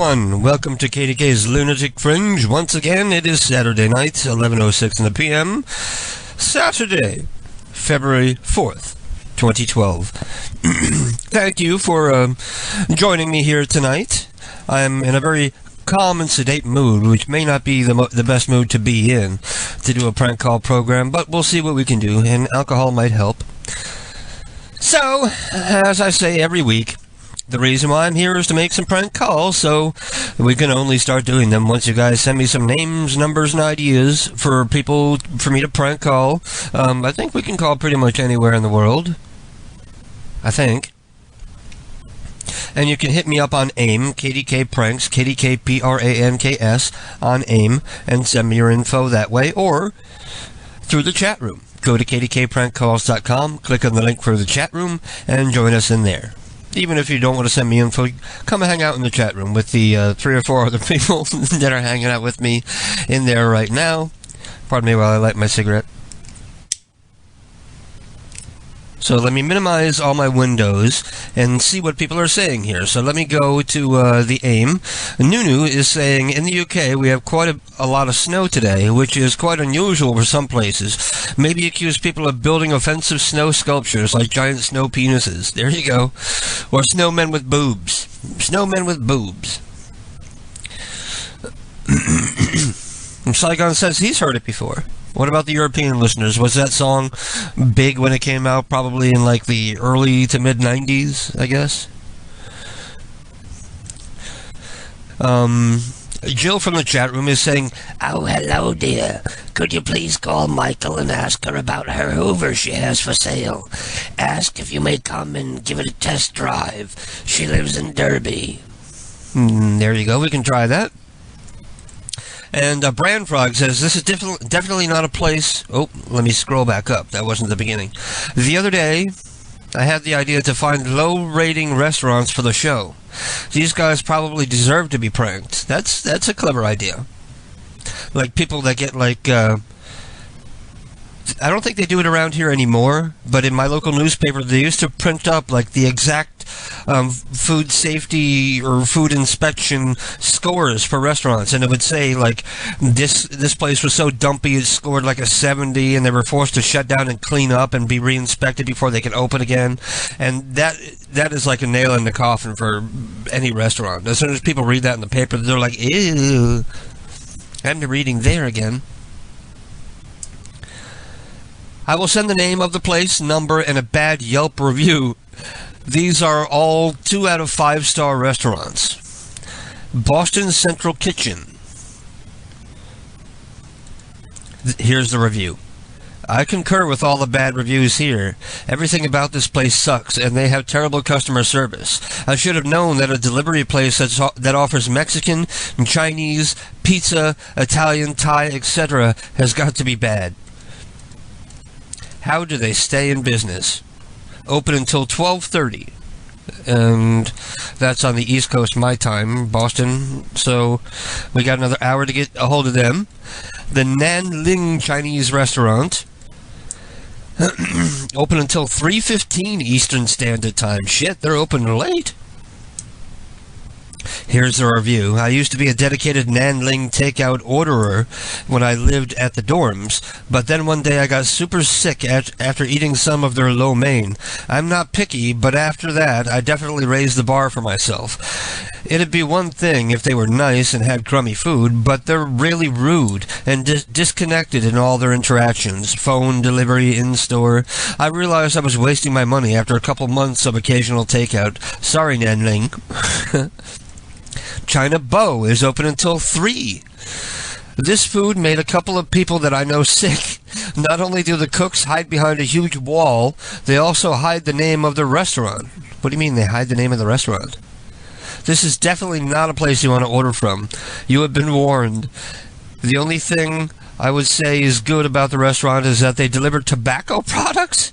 everyone. Welcome to KDK's Lunatic Fringe. Once again, it is Saturday night, 11:06 in the p.m. Saturday, February 4th, 2012. Thank you for joining me here tonight. I'm in a very calm and sedate mood, which may not be the best mood to be in to do a prank call program, but we'll see what we can do, and alcohol might help. So, as I say every week, the reason why I'm here is to make some prank calls, so we can only start doing them once you guys send me some names, numbers, and ideas for people for me to prank call. I think we can call pretty much anywhere in the world. I think. And you can hit me up on AIM, KDK Pranks, KDKPRANKS, on AIM, and send me your info that way, or through the chat room. Go to kdkprankcalls.com, click on the link for the chat room, and join us in there. Even if you don't want to send me info, come hang out in the chat room with the 3 or 4 other people that are hanging out with me in there right now. Pardon me while I light my cigarette. So let me minimize all my windows and see what people are saying here. So let me go to the AIM. Nunu is saying, in the UK we have quite a lot of snow today, which is quite unusual for some places. Maybe accuse people of building offensive snow sculptures like giant snow penises. There you go. Or snowmen with boobs. Snowmen with boobs. Saigon says he's heard it before. What about the European listeners? Was that song big when it came out? Probably in like the early to mid 90s, I guess. Jill from the chat room is saying, "Oh, hello, dear. Could you please call Michael and ask her about her Hoover she has for sale? Ask if you may come and give it a test drive. She lives in Derby." There you go. We can try that. And Brand Frog says, "This is definitely not a place..." Oh, let me scroll back up. That wasn't the beginning. "The other day, I had the idea to find low-rating restaurants for the show. These guys probably deserve to be pranked." That's a clever idea. Like people that get like... I don't think they do it around here anymore, but in my local newspaper, they used to print up like the exact food safety or food inspection scores for restaurants, and it would say like this place was so dumpy it scored like a 70, and they were forced to shut down and clean up and be re-inspected before they could open again. And that is like a nail in the coffin for any restaurant. As soon as people read that in the paper, they're like, ew. I'm reading there again. I will send the name of the place, number, and a bad Yelp review. These are all 2 out of 5-star restaurants. Boston Central Kitchen. Here's the review. "I concur with all the bad reviews here. Everything about this place sucks, and they have terrible customer service. I should have known that a delivery place that offers Mexican, Chinese, pizza, Italian, Thai, etc. has got to be bad. How do they stay in business? Open until 12:30. And that's on the East Coast, my time, Boston. So we got another hour to get a hold of them. The Nanling Chinese restaurant. Open until 3:15 Eastern Standard Time. Shit, they're open late. Here's the review. "I used to be a dedicated Nanling takeout orderer when I lived at the dorms, but then one day I got super sick after eating some of their lo mein. I'm not picky, but after that, I definitely raised the bar for myself. It'd be one thing if they were nice and had crummy food, but they're really rude and disconnected in all their interactions. Phone, delivery, in-store. I realized I was wasting my money after a couple months of occasional takeout. Sorry, Nanling." China Bow is open until 3. "This food made a couple of people that I know sick. Not only do the cooks hide behind a huge wall, they also hide the name of the restaurant." What do you mean they hide the name of the restaurant? "This is definitely not a place you want to order from. You have been warned. The only thing I would say is good about the restaurant is that they deliver tobacco products."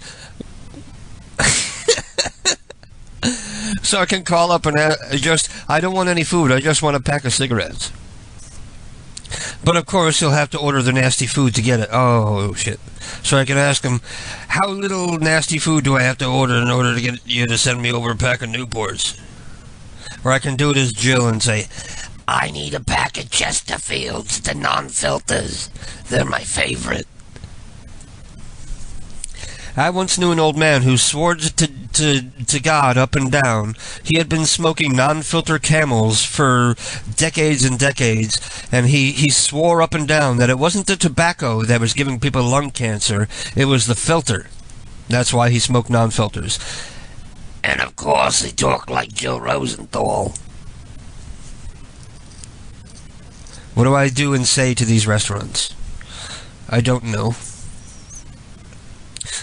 So I can call up and I don't want any food, I just want a pack of cigarettes. But of course, you'll have to order the nasty food to get it. Oh, shit. So I can ask them, how little nasty food do I have to order in order to get you to send me over a pack of Newports? Or I can do it as Jill and say, I need a pack of Chesterfields, the non-filters. They're my favorite. I once knew an old man who swore to God up and down he had been smoking non-filter Camels for decades and decades, and he swore up and down that it wasn't the tobacco that was giving people lung cancer, it was the filter. That's why he smoked non-filters. And of course he talked like Joe Rosenthal. What do I do and say to these restaurants? I don't know.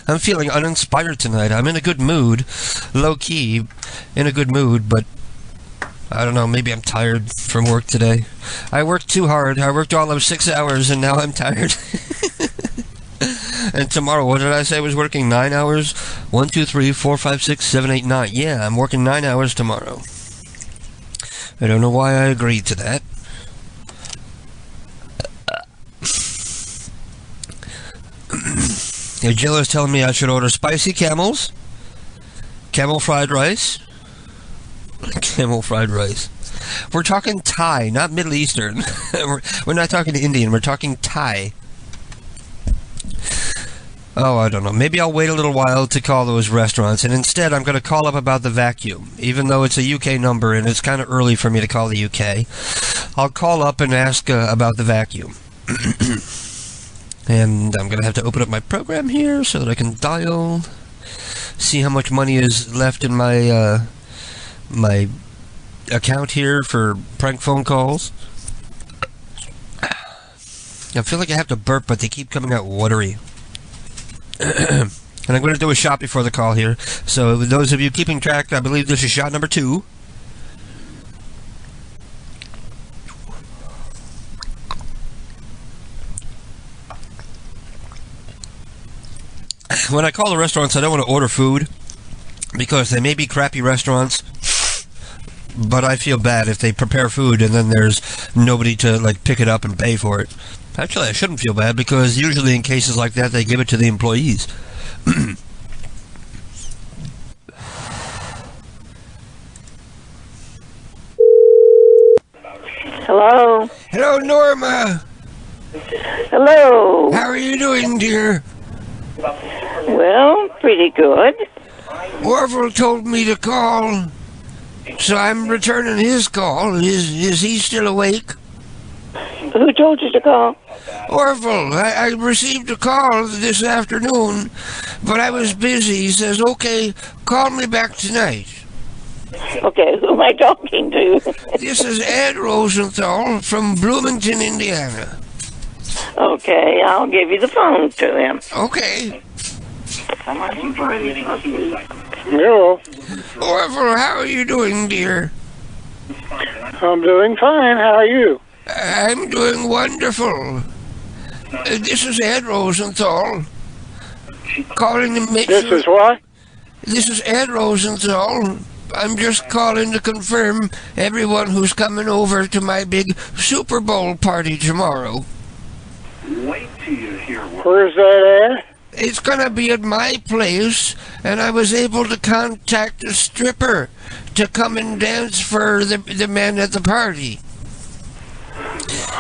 I'm feeling uninspired tonight. I'm in a good mood, low-key, in a good mood, but I don't know, maybe I'm tired from work today. I worked too hard. I worked all of 6 hours, and now I'm tired. And tomorrow, what did I say I was working? 9 hours? 1, 2, 3, 4, 5, 6, 7, 8, 9. Yeah, I'm working 9 hours tomorrow. I don't know why I agreed to that. Jill is telling me I should order spicy camels, camel fried rice, camel fried rice. We're talking Thai, not Middle Eastern. We're not talking Indian, we're talking Thai. Oh, I don't know. Maybe I'll wait a little while to call those restaurants, and instead I'm going to call up about the vacuum. Even though it's a UK number and it's kind of early for me to call the UK, I'll call up and ask about the vacuum. And I'm going to have to open up my program here so that I can dial, see how much money is left in my my account here for prank phone calls. I feel like I have to burp, but they keep coming out watery. And I'm going to do a shot before the call here. So those of you keeping track, I believe this is shot number 2. When I call the restaurants, I don't want to order food because they may be crappy restaurants, but I feel bad if they prepare food and then there's nobody to like pick it up and pay for it. Actually, I shouldn't feel bad because usually in cases like that, they give it to the employees. Hello. Hello, Norma. Hello. How are you doing, dear? Well, pretty good. Orville told me to call, so I'm returning his call. Is he still awake? Who told you to call? Orville, I received a call this afternoon, but I was busy. He says, okay, call me back tonight. Okay, who am I talking to? This is Ed Rosenthal from Bloomington, Indiana. Okay, I'll give you the phone to him. Okay. Hello. Orville, how are you doing, dear? I'm doing fine. How are you? I'm doing wonderful. This is Ed Rosenthal. Calling to make This is what? This is Ed Rosenthal. I'm just calling to confirm everyone who's coming over to my big Super Bowl party tomorrow. Where's that at? It's gonna be at my place, and I was able to contact a stripper to come and dance for the men at the party.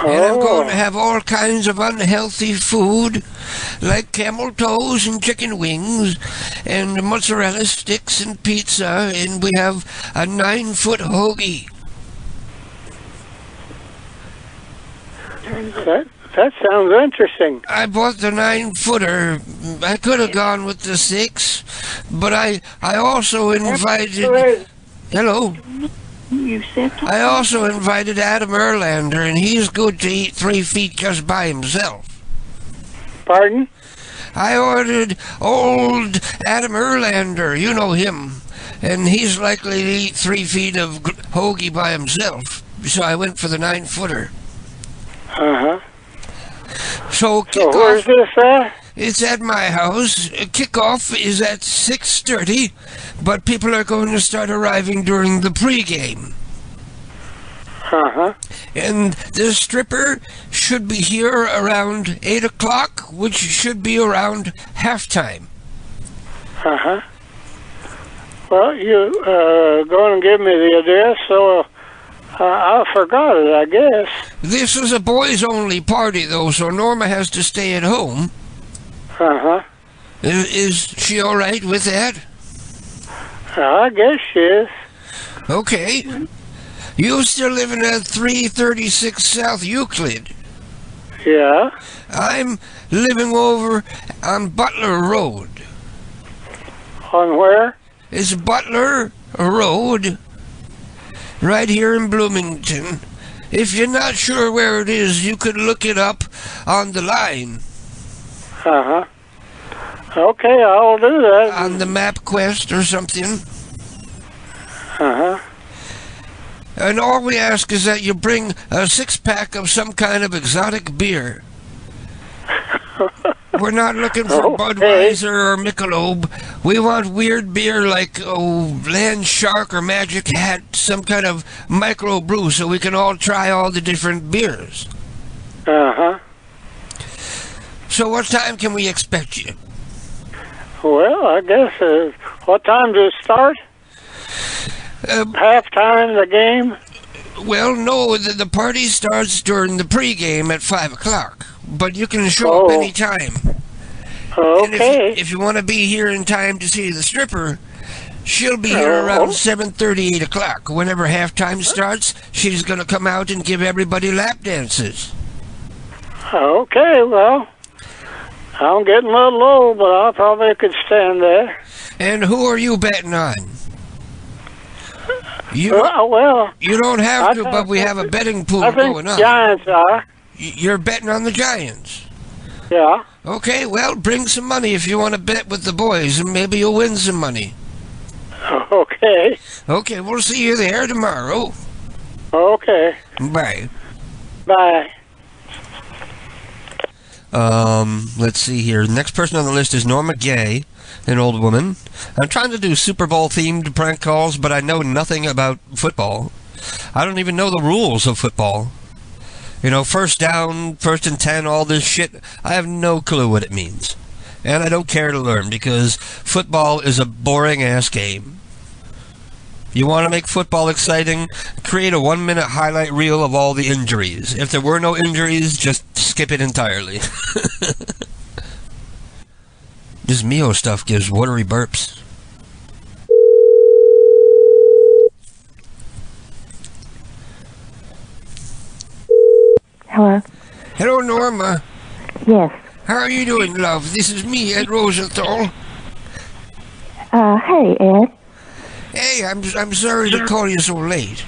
And I'm going to have all kinds of unhealthy food, like camel toes and chicken wings, and mozzarella sticks and pizza, and we have a 9-foot hoagie. That sounds interesting. I bought the 9-footer. I could have gone with the 6, but I also invited... Hello? You said I also invited Adam Erlander, and he's good to eat 3 feet just by himself. Pardon? I ordered old Adam Erlander, you know him, and he's likely to eat 3 feet of hoagie by himself, so I went for the 9-footer. Uh-huh. So where's this at? It's at my house. Kickoff is at 6:30, but people are going to start arriving during the pregame. Uh-huh. And the stripper should be here around 8 o'clock, which should be around halftime. Uh-huh. Well, you go and give me the address so I forgot it, I guess. This is a boys-only party, though, so Norma has to stay at home. Uh-huh. Is she all right with that? I guess she is. Okay. You still living at 336 South Euclid? Yeah. I'm living over on Butler Road. On where? It's Butler Road, right here in Bloomington. If you're not sure where it is, you could look it up on the line. Uh-huh. Okay, I'll do that. On the MapQuest or something. Uh-huh. And all we ask is that you bring a 6-pack of some kind of exotic beer. We're not looking for Budweiser or Michelob. We want weird beer like Land Shark or Magic Hat, some kind of micro brew, so we can all try all the different beers. Uh-huh. So what time can we expect you? Well, I guess, what time does it start? Halftime of the game? Well, no, the party starts during the pregame at 5 o'clock, but you can show up any time. Okay. And if you want to be here in time to see the stripper, she'll be here around 7:30, 8 o'clock. Whenever halftime starts, she's going to come out and give everybody lap dances. Okay, well, I'm getting a little low, but I probably could stand there. And who are you betting on? You don't have to, but we have a betting pool going on. Giants are. You're betting on the Giants. Yeah. Okay, well, bring some money if you want to bet with the boys, and maybe you'll win some money. Okay. Okay, we'll see you there tomorrow. Okay. Bye. Bye. Let's see here. The next person on the list is Norma Gay, an old woman. I'm trying to do Super Bowl themed prank calls, but I know nothing about football. I don't even know the rules of football. You know, first down, 1st and 10, all this shit. I have no clue what it means. And I don't care to learn because football is a boring ass game. You want to make football exciting? Create a 1-minute highlight reel of all the injuries. If there were no injuries, just skip it entirely. This Mio stuff gives watery burps. Hello? Hello, Norma. Yes. How are you doing, love? This is me, Ed Rosenthal. Hey, Ed. Hey, I'm sorry to call you so late.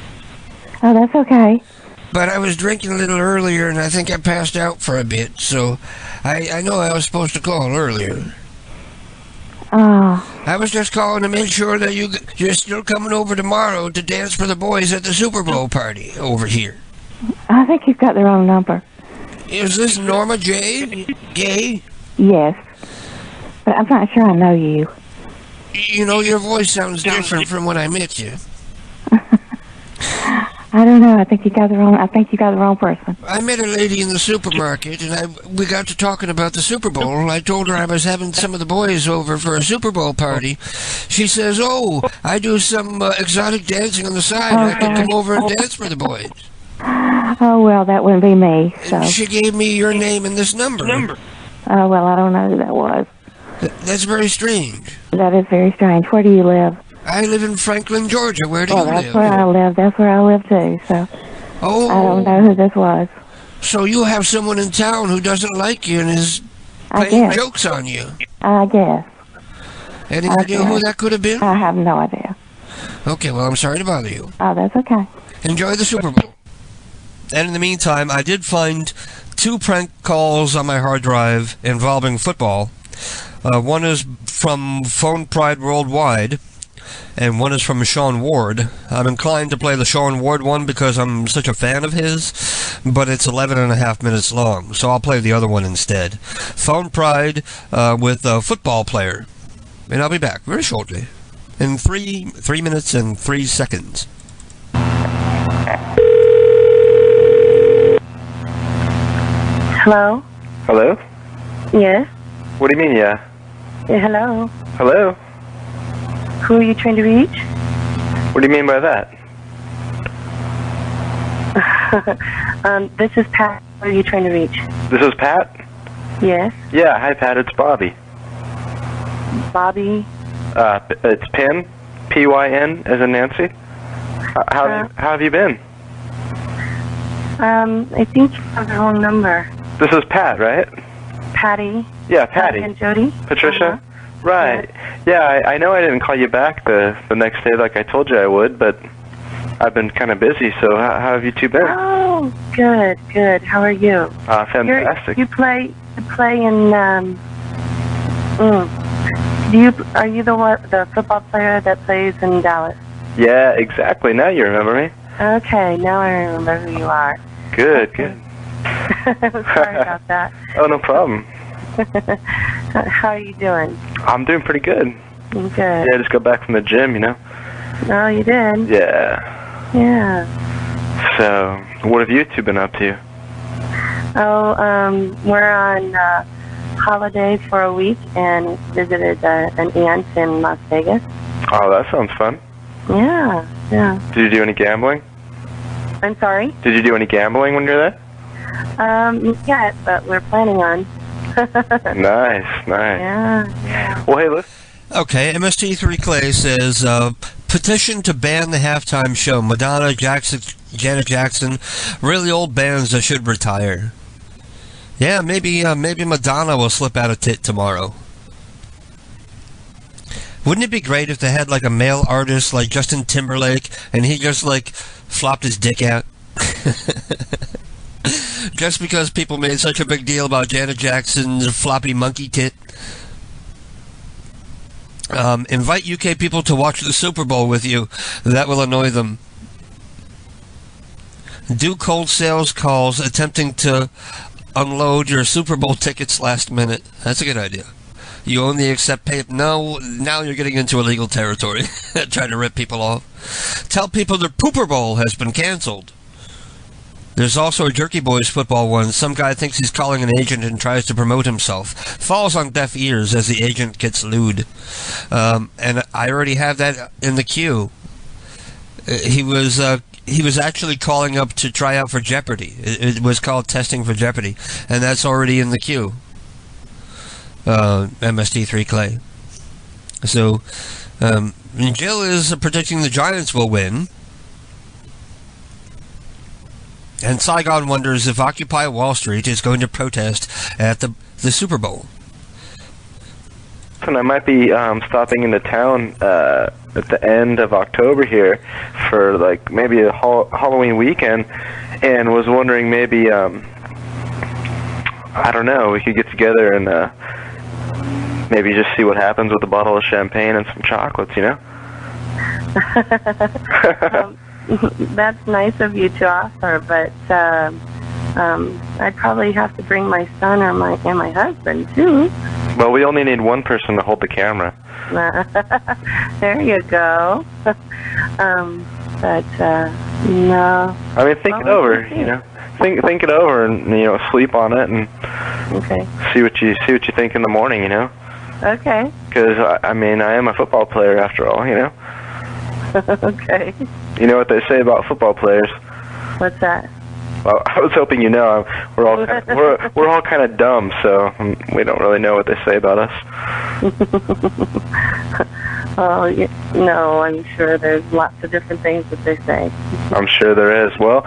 Oh, that's okay. But I was drinking a little earlier, and I think I passed out for a bit, so I know I was supposed to call earlier. I was just calling to make sure that you're still coming over tomorrow to dance for the boys at the Super Bowl party over here. I think you've got the wrong number. Is this Norma J. Gay? Yes. But I'm not sure I know you. You know, your voice sounds different from when I met you. I don't know. I think you got the wrong person. I met a lady in the supermarket, and we got to talking about the Super Bowl. I told her I was having some of the boys over for a Super Bowl party. She says, "Oh, I do some exotic dancing on the side. I can come over and dance for the boys." Oh, well, that wouldn't be me. So. And she gave me your name and this number. Oh, well, I don't know who that was. That's very strange. That is very strange. Where do you live? I live in Franklin, Georgia. Where do you live? That's where I live. That's where I live, too. So I don't know who this was. So you have someone in town who doesn't like you and is playing jokes on you? I guess. Any idea who that could have been? I have no idea. Okay, well, I'm sorry to bother you. Oh, that's okay. Enjoy the Super Bowl. And in the meantime, I did find 2 prank calls on my hard drive involving football. One is from Phone Pride Worldwide, and one is from Sean Ward. I'm inclined to play the Sean Ward one because I'm such a fan of his, but it's 11 and a half minutes long, so I'll play the other one instead. Phone Pride with a football player. And I'll be back very shortly. In 3 minutes and 3 seconds. Hello? Hello? Yes? What do you mean, yeah? Yeah, hello? Hello? Who are you trying to reach? What do you mean by that? This is Pat. Who are you trying to reach? This is Pat? Yes. Yeah, hi Pat, it's Bobby. Bobby? It's Pin, P-Y-N, as in Nancy. How have you been? I think you have the wrong number. This is Pat, right? Patty? Yeah, Patty. And Jody? Patricia? Right. Yeah, I know I didn't call you back the next day like I told you I would, but I've been kind of busy, so how have you two been? Oh, good. How are you? Fantastic. You play in, are you the football player that plays in Dallas? Yeah, exactly. Now you remember me. Okay, now I remember who you are. Good. Sorry about that. Oh, no problem. How are you doing? I'm doing pretty good. Good. Yeah, I just got back from the gym, you know. Oh, you did? Yeah. So, what have you two been up to? Oh, we're on holidays for a week and visited an aunt in Las Vegas. Oh, that sounds fun. Yeah. Did you do any gambling? I'm sorry? Did you do any gambling when you're there? Yeah, but we're planning on. Nice. Yeah. Well, hey, listen. Okay, MST3 Clay says, petition to ban the halftime show. Madonna, Janet Jackson, really old bands that should retire. Yeah, maybe Madonna will slip out a tit tomorrow. Wouldn't it be great if they had like a male artist like Justin Timberlake and he just like flopped his dick out? Just because people made such a big deal about Janet Jackson's floppy monkey tit. Invite UK people to watch the Super Bowl with you. That will annoy them. Do cold sales calls attempting to unload your Super Bowl tickets last minute. That's a good idea. You only accept pay. No, now you're getting into illegal territory. Trying to rip people off. Tell people their Pooper Bowl has been canceled. There's also a Jerky Boys football one. Some guy thinks he's calling an agent and tries to promote himself. Falls on deaf ears as the agent gets lewd. And I already have that in the queue. He was actually calling up to try out for Jeopardy. It was called Testing for Jeopardy. And that's already in the queue. MST3 Clay. So, Jill is predicting the Giants will win. And Saigon wonders if Occupy Wall Street is going to protest at the Super Bowl. And I might be stopping into town at the end of October here for like maybe a Halloween weekend, and was wondering maybe I don't know, we could get together and maybe just see what happens with a bottle of champagne and some chocolates, you know? That's nice of you to offer, but I'd probably have to bring my son or my husband too. Well, we only need one person to hold the camera. There you go. No. I mean, think it over, you know. Think it over, and sleep on it, and see what you think in the morning, you know. Okay. Because I mean, I am a football player after all, you know. Okay. You know what they say about football players? What's that? Well, I was hoping you know. We're all kind of dumb, so we don't really know what they say about us. Oh, no, I'm sure there's lots of different things that they say. I'm sure there is. Well,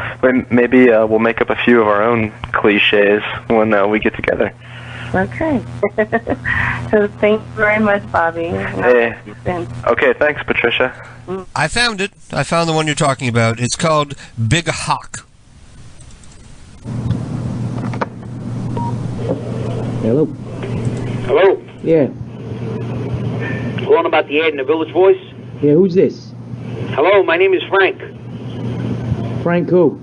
maybe we'll make up a few of our own cliches when we get together. Okay. So thank you very much, Bobby. Hey. Okay, thanks, Patricia. I found it. I found the one you're talking about. It's called Big Hawk. Hello? Hello? Yeah. Calling about the ad in the Village Voice? Yeah, who's this? Hello, my name is Frank. Frank who?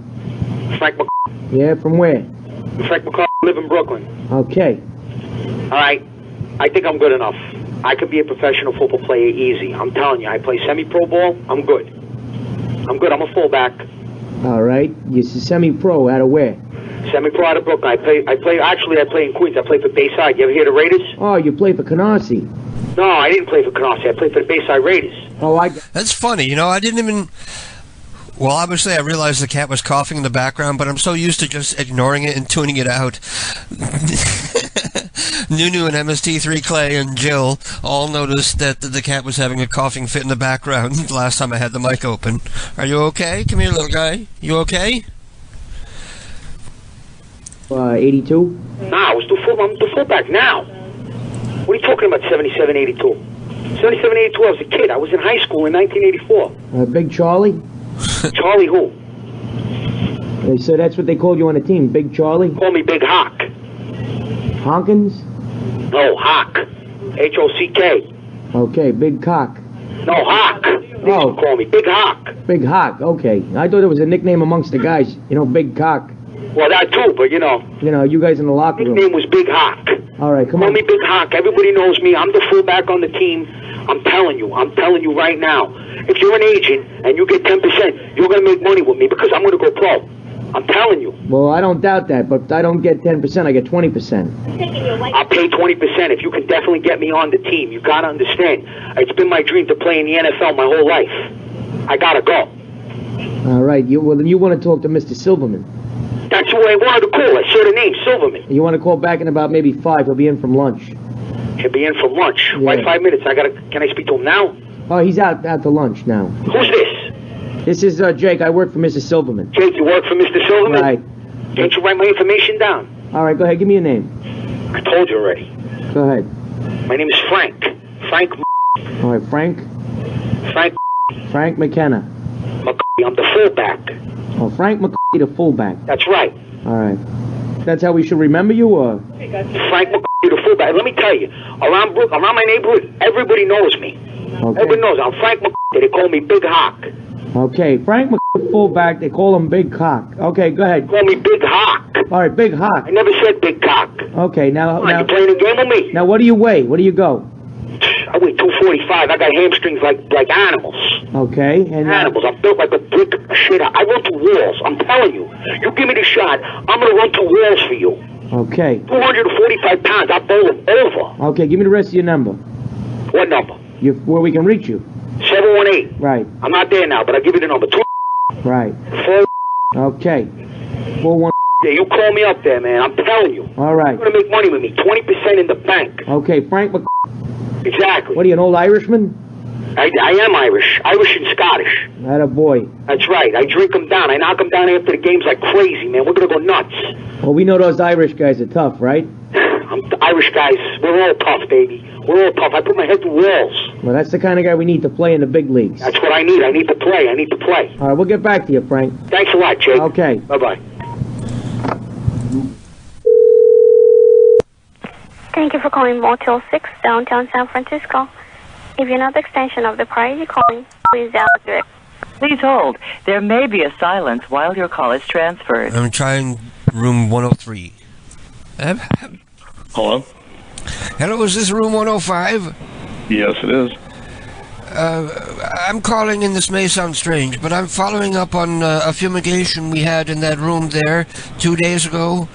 Frank McCall. Yeah, from where? Frank McCall, live in Brooklyn. Okay. All right, I think I'm good enough. I could be a professional football player easy. I'm telling you, I play semi-pro ball. I'm good. I'm a fullback. All right. You're semi-pro. Out of where? Semi-pro out of Brooklyn. I play in Queens. I play for Bayside. You ever hear the Raiders? Oh, you play for Canarsie. No, I didn't play for Canarsie. I played for the Bayside Raiders. Oh, That's funny. I didn't even... Well, obviously, I realized the cat was coughing in the background, but I'm so used to just ignoring it and tuning it out. Nunu and MST3 Clay and Jill all noticed that the cat was having a coughing fit in the background last time I had the mic open. Are you okay? Come here, little guy. You okay? 82? Nah, I'm the fullback now. What are you talking about, 77, 82? 77, 82, I was a kid. I was in high school in 1984. Big Charlie? Charlie who? So that's what they called you on the team, Big Charlie? Call me Big Hawk. Hawkins? No, Hawk. H-O-C-K. Okay, Big Cock. No, Hawk. They used to call me Big Hawk. Big Hawk, okay. I thought it was a nickname amongst the guys. You know, Big Cock. Well, that too, but you know. You know, you guys in the locker room. Nickname was Big Hawk. All right, come Call on. me Big Hawk. Everybody knows me. I'm the fullback on the team. I'm telling you right now. If you're an agent and you get 10%, you're going to make money with me because I'm going to go pro. I'm telling you. Well, I don't doubt that, but I don't get 10%, I get 20%. I'll pay 20% if you can definitely get me on the team. You got to understand. It's been my dream to play in the NFL my whole life. I got to go. All right, well, then you want to talk to Mr. Silverman. That's what I wanted to call. I saw the name, Silverman. You want to call back in about maybe 5. He'll be in from lunch. He'll be in from lunch. Yeah. Why 5 minutes? Can I speak to him now? Oh, he's out to lunch now. Who's this? This is Jake. I work for Mr. Silverman. Jake, you work for Mr. Silverman? Right. Can't you write my information down? All right, go ahead. Give me your name. I told you already. Go ahead. My name is Frank. Frank. All right, Frank. Frank McKenna. McCarthy. I'm the fullback. Oh, Frank McCarthy, the fullback. That's right. All right. That's how we should remember you, or? Frank McCarthy, the fullback. Let me tell you, around my neighborhood, everybody knows me. Okay. Everybody knows I'm Frank McCarthy. They call me Big Hawk. Okay, Frank McCarthy, fullback. They call him Big Cock. Okay, go ahead. Call me Big Hawk. All right, Big Hawk. I never said Big Cock. Okay, now You playing a game with me? Now, what do you weigh? What do you go? I weigh 245. I got hamstrings like animals. Okay, and Animals. I'm built like a brick shit. I run through walls. I'm telling you. You give me the shot, I'm gonna run through walls for you. Okay. 245 pounds. I'll bowl them over. Okay, give me the rest of your number. What number? Where we can reach you. 718. Right. I'm not there now, but I'll give you the number. Right. 4. Okay. 41. Yeah, you call me up there, man. I'm telling you. All right. You're gonna make money with me. 20% in the bank. Okay, Frank McCarthy. Exactly. What are you, an old Irishman? I am Irish and Scottish. That a boy. That's right. I drink them down. I knock them down after the games like crazy, man. We're gonna go nuts. Well, we know those Irish guys are tough, right? Irish guys, we're all tough, baby. We're all tough. I put my head through walls. Well, that's the kind of guy we need to play in the big leagues. That's what I need. I need to play. All right, we'll get back to you, Frank. Thanks a lot, Jake. Okay. Bye-bye. Thank you for calling Motel 6, downtown San Francisco. If you're not the extension of the party you're calling, please dial direct. Please hold. There may be a silence while your call is transferred. I'm trying room 103. Hello? Hello, is this room 105? Yes, it is. I'm calling, and this may sound strange, but I'm following up on a fumigation we had in that room there 2 days ago.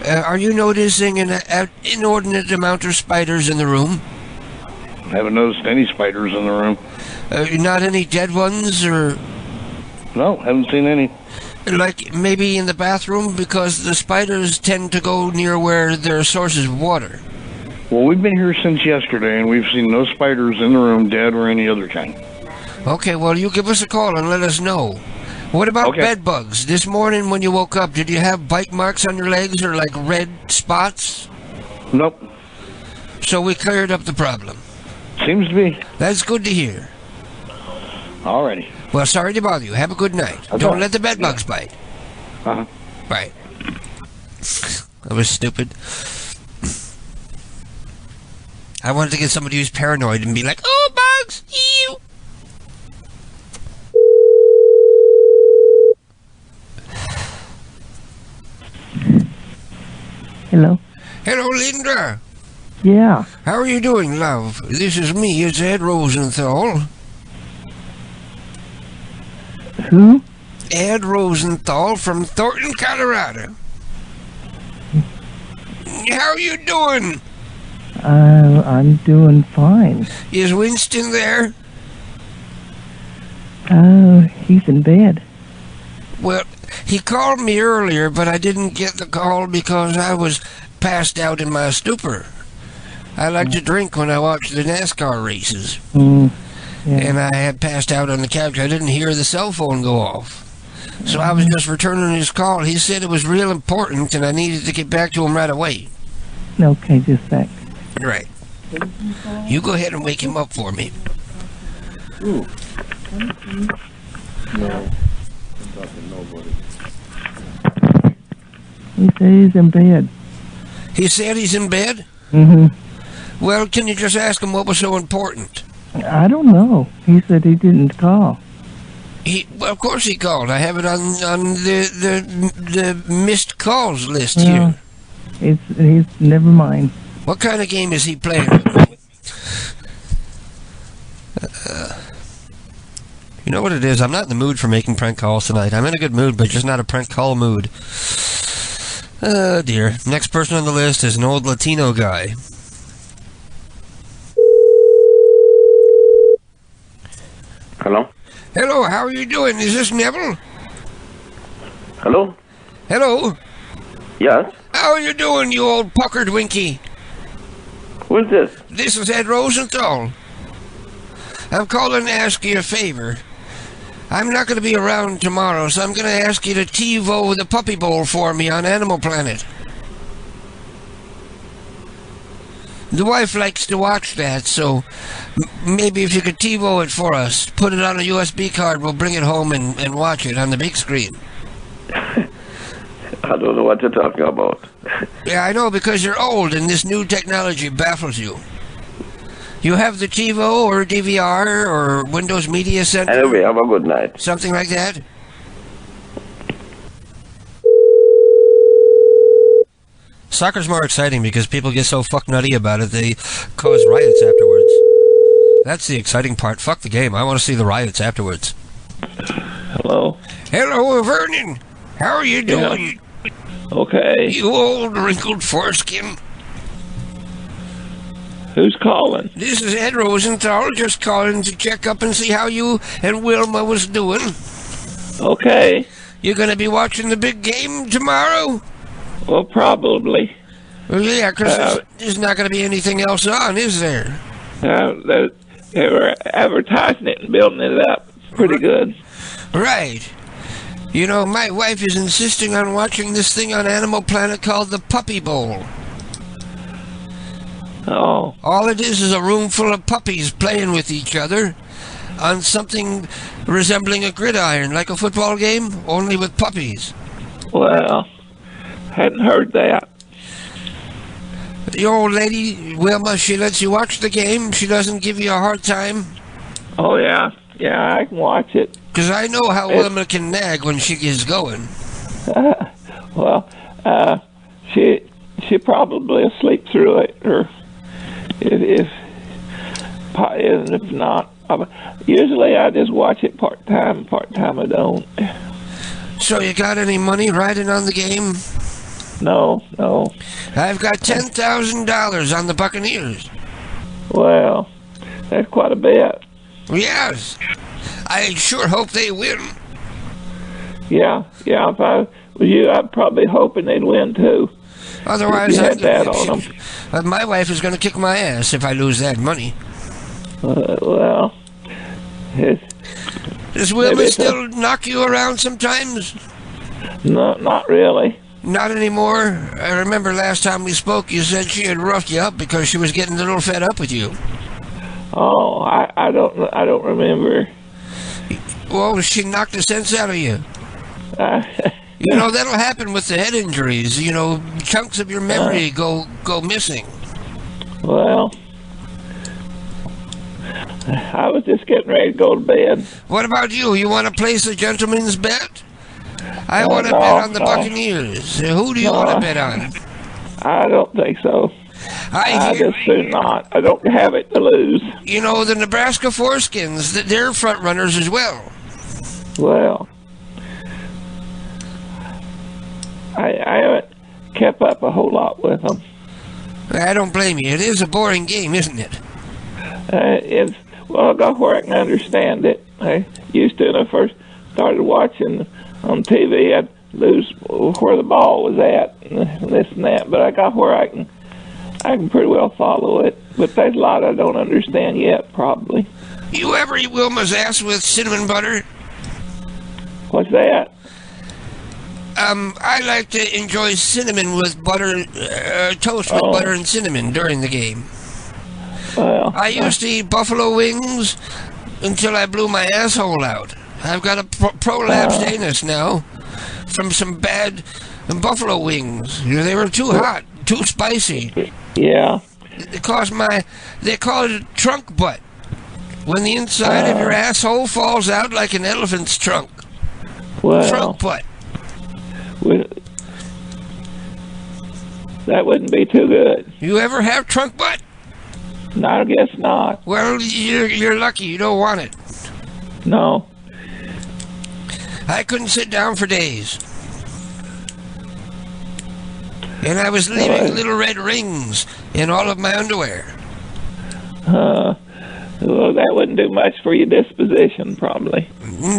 Are you noticing an inordinate amount of spiders in the room? I haven't noticed any spiders in the room. Not any dead ones, or... No, haven't seen any. Like maybe in the bathroom, because the spiders tend to go near where there are sources of water. Well, we've been here since yesterday, and we've seen no spiders in the room, dead or any other kind. Okay, well, you give us a call and let us know. What about bed bugs? This morning when you woke up, did you have bite marks on your legs or like red spots? Nope. So we cleared up the problem. Seems to be. That's good to hear. Alrighty. Well, sorry to bother you. Have a good night. Don't let the bed bugs bite. Uh-huh. Right. That was stupid. I wanted to get somebody who's paranoid and be like, oh, bugs! Ew! Hello? Hello, Linda. Yeah. How are you doing, love? This is me, it's Ed Rosenthal. Who? Ed Rosenthal from Thornton, Colorado. How you doing? I'm doing fine. Is Winston there? He's in bed. Well, he called me earlier, but I didn't get the call because I was passed out in my stupor. I like to drink when I watch the NASCAR races. And I had passed out on the couch. I didn't hear the cell phone go off. So I was just returning his call. He said it was real important and I needed to get back to him right away. Okay, just a sec. Right. You go ahead and wake him up for me. Ooh. He said he's in bed. He said he's in bed? Mm-hmm. Well, can you just ask him what was so important? I don't know. He said he didn't call. Well, of course he called. I have it on the missed calls list here. He's never mind. What kind of game is he playing? You know what it is? I'm not in the mood for making prank calls tonight. I'm in a good mood, but just not a prank call mood. Oh, dear. Next person on the list is an old Latino guy. Hello? Hello, how are you doing? Is this Neville? Hello? Hello? Yes? How are you doing, you old puckered winky? Who's this? This is Ed Rosenthal. I'm calling to ask you a favor. I'm not going to be around tomorrow, so I'm going to ask you to TiVo the Puppy Bowl for me on Animal Planet. The wife likes to watch that, so maybe if you could TiVo it for us, put it on a USB card, we'll bring it home and watch it on the big screen. I don't know what you're talking about. Yeah, I know, because you're old and this new technology baffles you. You have the TiVo or DVR or Windows Media Center? Anyway, have a good night. Something like that? Soccer's more exciting because people get so fuck nutty about it, they cause riots afterwards. That's the exciting part. Fuck the game. I want to see the riots afterwards. Hello? Hello, Vernon. How are you doing? Yeah. Okay. You old wrinkled foreskin. Who's calling? This is Ed Rosenthal, just calling to check up and see how you and Wilma was doing. Okay. You gonna be watching the big game tomorrow? Well, probably. Well, yeah, because there's not gonna be anything else on, is there? They were advertising it and building it up pretty good. Right. You know, my wife is insisting on watching this thing on Animal Planet called the Puppy Bowl. Oh. All it is a room full of puppies playing with each other on something resembling a gridiron, like a football game, only with puppies. Well, hadn't heard that. The old lady, Wilma, she lets you watch the game. She doesn't give you a hard time. Oh, yeah. Yeah, I can watch it. Because I know how Wilma can nag when she gets going. Well, she probably asleep through it, or if not, usually I just watch it part-time I don't. So you got any money riding on the game? No. I've got $10,000 on the Buccaneers. Well, that's quite a bit. Yes. I sure hope they win. Yeah, if I was you, I'd probably hoping they'd win too. Otherwise, my wife is going to kick my ass if I lose that money. Well, does Wilma still knock you around sometimes? No, not really. Not anymore? I remember last time we spoke, you said she had roughed you up because she was getting a little fed up with you. Oh, I don't remember. Well, she knocked the sense out of you. You know, that'll happen with the head injuries. You know, chunks of your memory go missing. Well, I was just getting ready to go to bed. What about you? You want to place a gentleman's bet? I want to bet on the Buccaneers. Who do you want to bet on? I don't think so. I just do not. I don't have it to lose. You know, the Nebraska Foreskins, they're front runners as well. Well, I haven't kept up a whole lot with them. I don't blame you. It is a boring game, isn't it? Well, I got where I can understand it. I used to when I first started watching on TV, I'd lose where the ball was at, and this and that. But I got where I can pretty well follow it. But there's a lot I don't understand yet, probably. You ever eat Wilma's ass with cinnamon butter? What's that? I like to enjoy cinnamon with butter, toast with butter and cinnamon during the game. Well, I used to eat buffalo wings until I blew my asshole out. I've got a prolapsed anus now from some bad buffalo wings. They were too hot, too spicy. Yeah. They call it a trunk butt. When the inside of your asshole falls out like an elephant's trunk. Well, trunk butt. That wouldn't be too good. You ever have trunk butt? No, I guess not. Well, you're lucky. You don't want it. No. I couldn't sit down for days. And I was leaving little red rings in all of my underwear. Well, that wouldn't do much for your disposition, probably.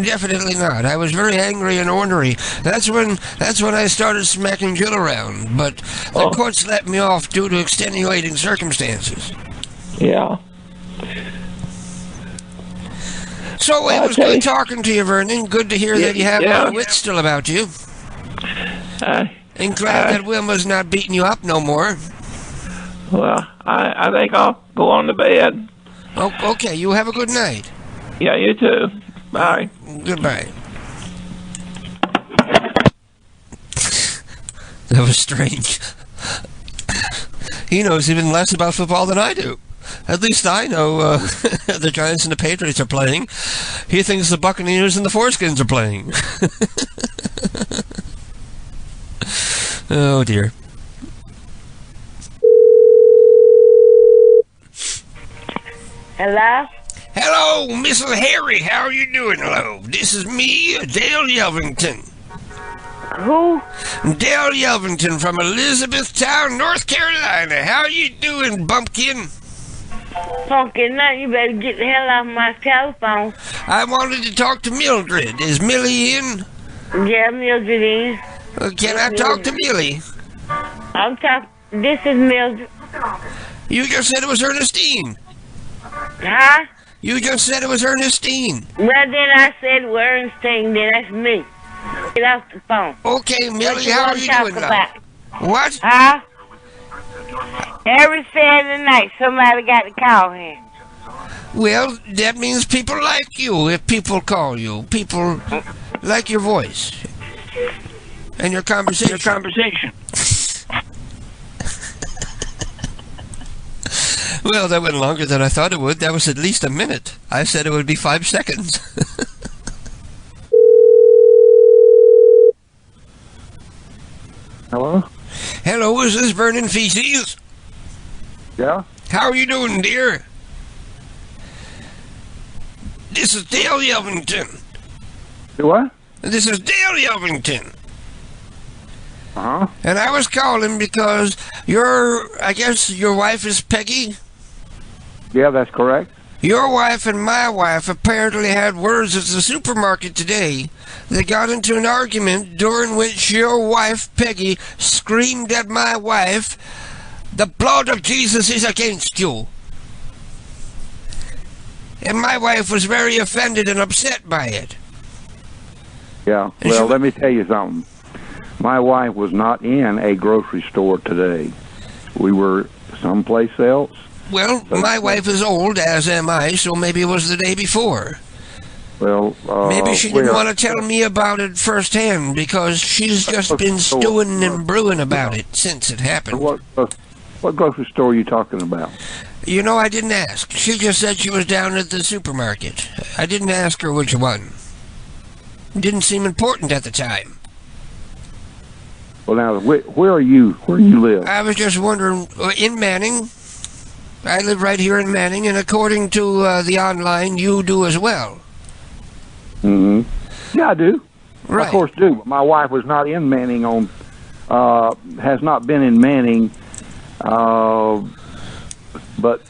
Definitely not. I was very angry and ornery. That's when I started smacking Jill around. But the courts let me off due to extenuating circumstances. Yeah. So it was good talking to you, Vernon. Good to hear that you have a lot of wits still about you. And glad that Wilma's not beating you up no more. Well, I think I'll go on to bed. Oh, okay. You have a good night. Yeah, you too. Bye. Goodbye. That was strange. He knows even less about football than I do. At least I know the Giants and the Patriots are playing. He thinks the Buccaneers and the Foreskins are playing. Oh, dear. Hello? Hello, Mrs. Harry. How are you doing? Hello. This is me, Dale Yelvington. Who? Dale Yelvington from Elizabethtown, North Carolina. How you doing, bumpkin? Pumpkin nut, you better get the hell off my telephone. I wanted to talk to Mildred. Is Millie in? Yeah, Mildred is. Can I talk to Millie? This is Mildred. You just said it was Ernestine. Huh? You just said it was Ernestine. Well, then I said Ernestine, then that's me. Get off the phone. Okay, Millie, how are you doing now? What? Huh? Every Saturday night, somebody got to call him. Well, that means people like you if people call you. People like your voice. And your conversation. Well, that went longer than I thought it would. That was at least a minute. I said it would be 5 seconds. Hello? Hello, is this Vernon Feces? Yeah? How are you doing, dear? This is Dale Yelvington. What? This is Dale Yelvington. Uh-huh. And I was calling because I guess your wife is Peggy? Yeah, that's correct. Your wife and my wife apparently had words at the supermarket today. They got into an argument during which your wife, Peggy, screamed at my wife, "The blood of Jesus is against you." And my wife was very offended and upset by it. Yeah, well, let me tell you something. My wife was not in a grocery store today. We were someplace else. Well, my wife is old, as am I, so maybe it was the day before. Well, maybe she didn't want to tell me about it firsthand because she's just been stewing and brewing about it since it happened. What grocery store are you talking about? You know, I didn't ask. She just said she was down at the supermarket. I didn't ask her which one. It didn't seem important at the time. Well, now, where are you? Where do you live? I was just wondering, in Manning. I live right here in Manning, and according to the online, you do as well. Mm-hmm. Yeah, I do. Right. Of course, do. My wife was not in Manning has not been in Manning, but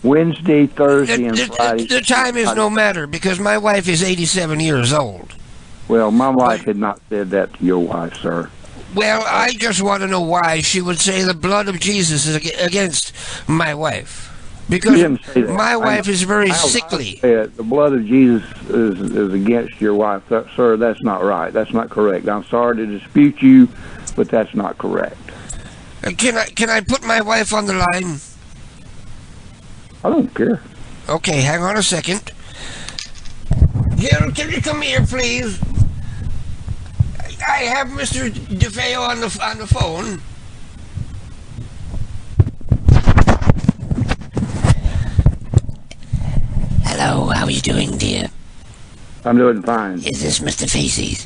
Wednesday, Thursday, and Friday. The time is no matter because my wife is 87 years old. Well, my wife had not said that to your wife, sir. Well, I just want to know why she would say the blood of Jesus is against my wife. Because my wife is very sickly. The blood of Jesus is against your wife. Sir, that's not right. That's not correct. I'm sorry to dispute you, but that's not correct. Can I put my wife on the line? I don't care. Okay, hang on a second. Jill, can you come here, please? I have Mr. DeFeo on the phone. Hello, how are you doing, dear? I'm doing fine. Is this Mr. Feces?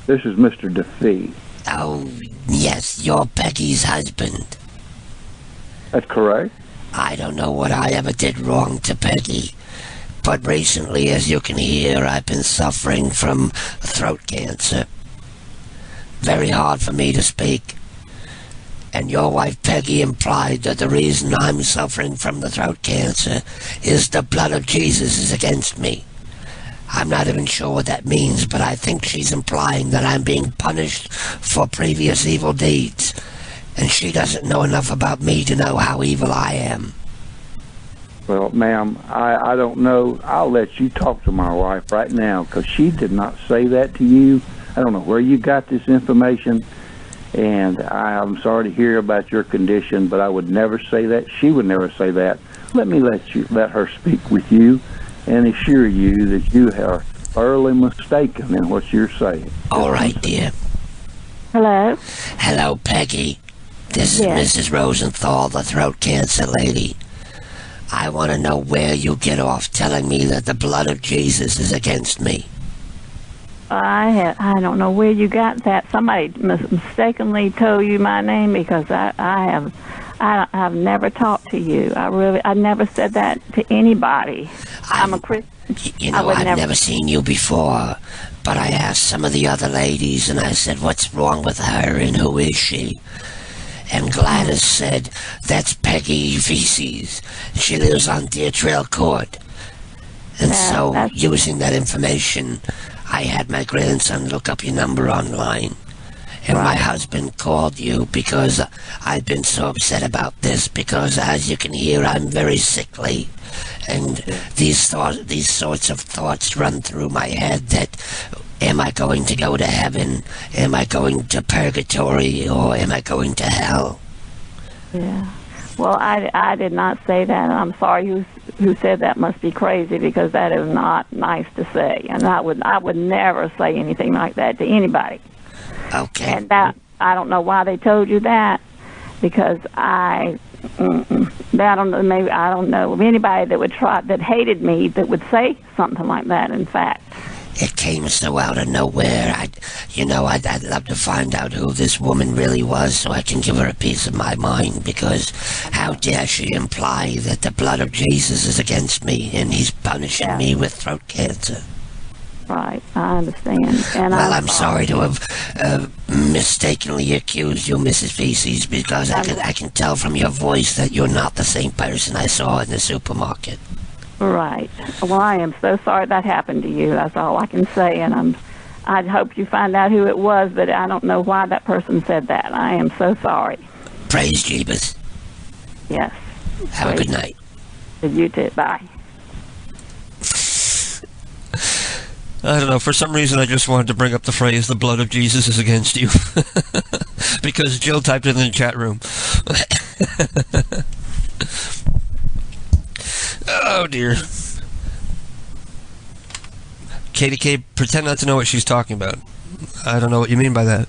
This is Mr. DeFee. Oh, yes, you're Peggy's husband. That's correct. I don't know what I ever did wrong to Peggy, but recently, as you can hear, I've been suffering from throat cancer. Very hard for me to speak. And your wife Peggy implied that the reason I'm suffering from the throat cancer is the blood of Jesus is against me. I'm not even sure what that means, but I think she's implying that I'm being punished for previous evil deeds, and she doesn't know enough about me to know how evil I am. Well, ma'am, I don't know. I'll let you talk to my wife right now, because she did not say that to you. I don't know where you got this information, and I'm sorry to hear about your condition, but I would never say that. She would never say that. Let me let her speak with you and assure you that you are thoroughly mistaken in what you're saying. All right, dear. Hello? Hello, Peggy. This is Mrs. Rosenthal, the throat cancer lady. I want to know where you get off telling me that the blood of Jesus is against me. I don't know where you got that. Somebody mistakenly told you my name, because I've never talked to you. I never said that to anybody. I'm a Christian. You know, I've never seen you before, but I asked some of the other ladies, and I said, what's wrong with her, and who is she? And Gladys said, that's Peggy Feces. She lives on Deer Trail Court. And so, using that information, I had my grandson look up your number online. And my husband called you because I've been so upset about this, because as you can hear, I'm very sickly. And these sorts of thoughts run through my head that, am I going to go to heaven? Am I going to purgatory? Or am I going to hell? Yeah. Well, I did not say that. I'm sorry. Who said that must be crazy, because that is not nice to say. And I would never say anything like that to anybody. Okay. And that, I don't know why they told you that, because I don't know of anybody that hated me that would say something like that. In fact, it came so out of nowhere. I'd love to find out who this woman really was, so I can give her a piece of my mind, because how dare she imply that the blood of Jesus is against me and he's punishing me with throat cancer. Right, I understand. And well, I'm sorry to have mistakenly accused you, Mrs. Feces, because I can tell from your voice that you're not the same person I saw in the supermarket. Right. Well, I am so sorry that happened to you. That's all I can say, and I hope you find out who it was, but I don't know why that person said that. I am so sorry. Praise Jeebus. Yes. Have a good night. You too. Bye. I don't know, for some reason I just wanted to bring up the phrase, the blood of Jesus is against you. Because Jill typed it in the chat room. Oh dear. Katie K, pretend not to know what she's talking about. I don't know what you mean by that.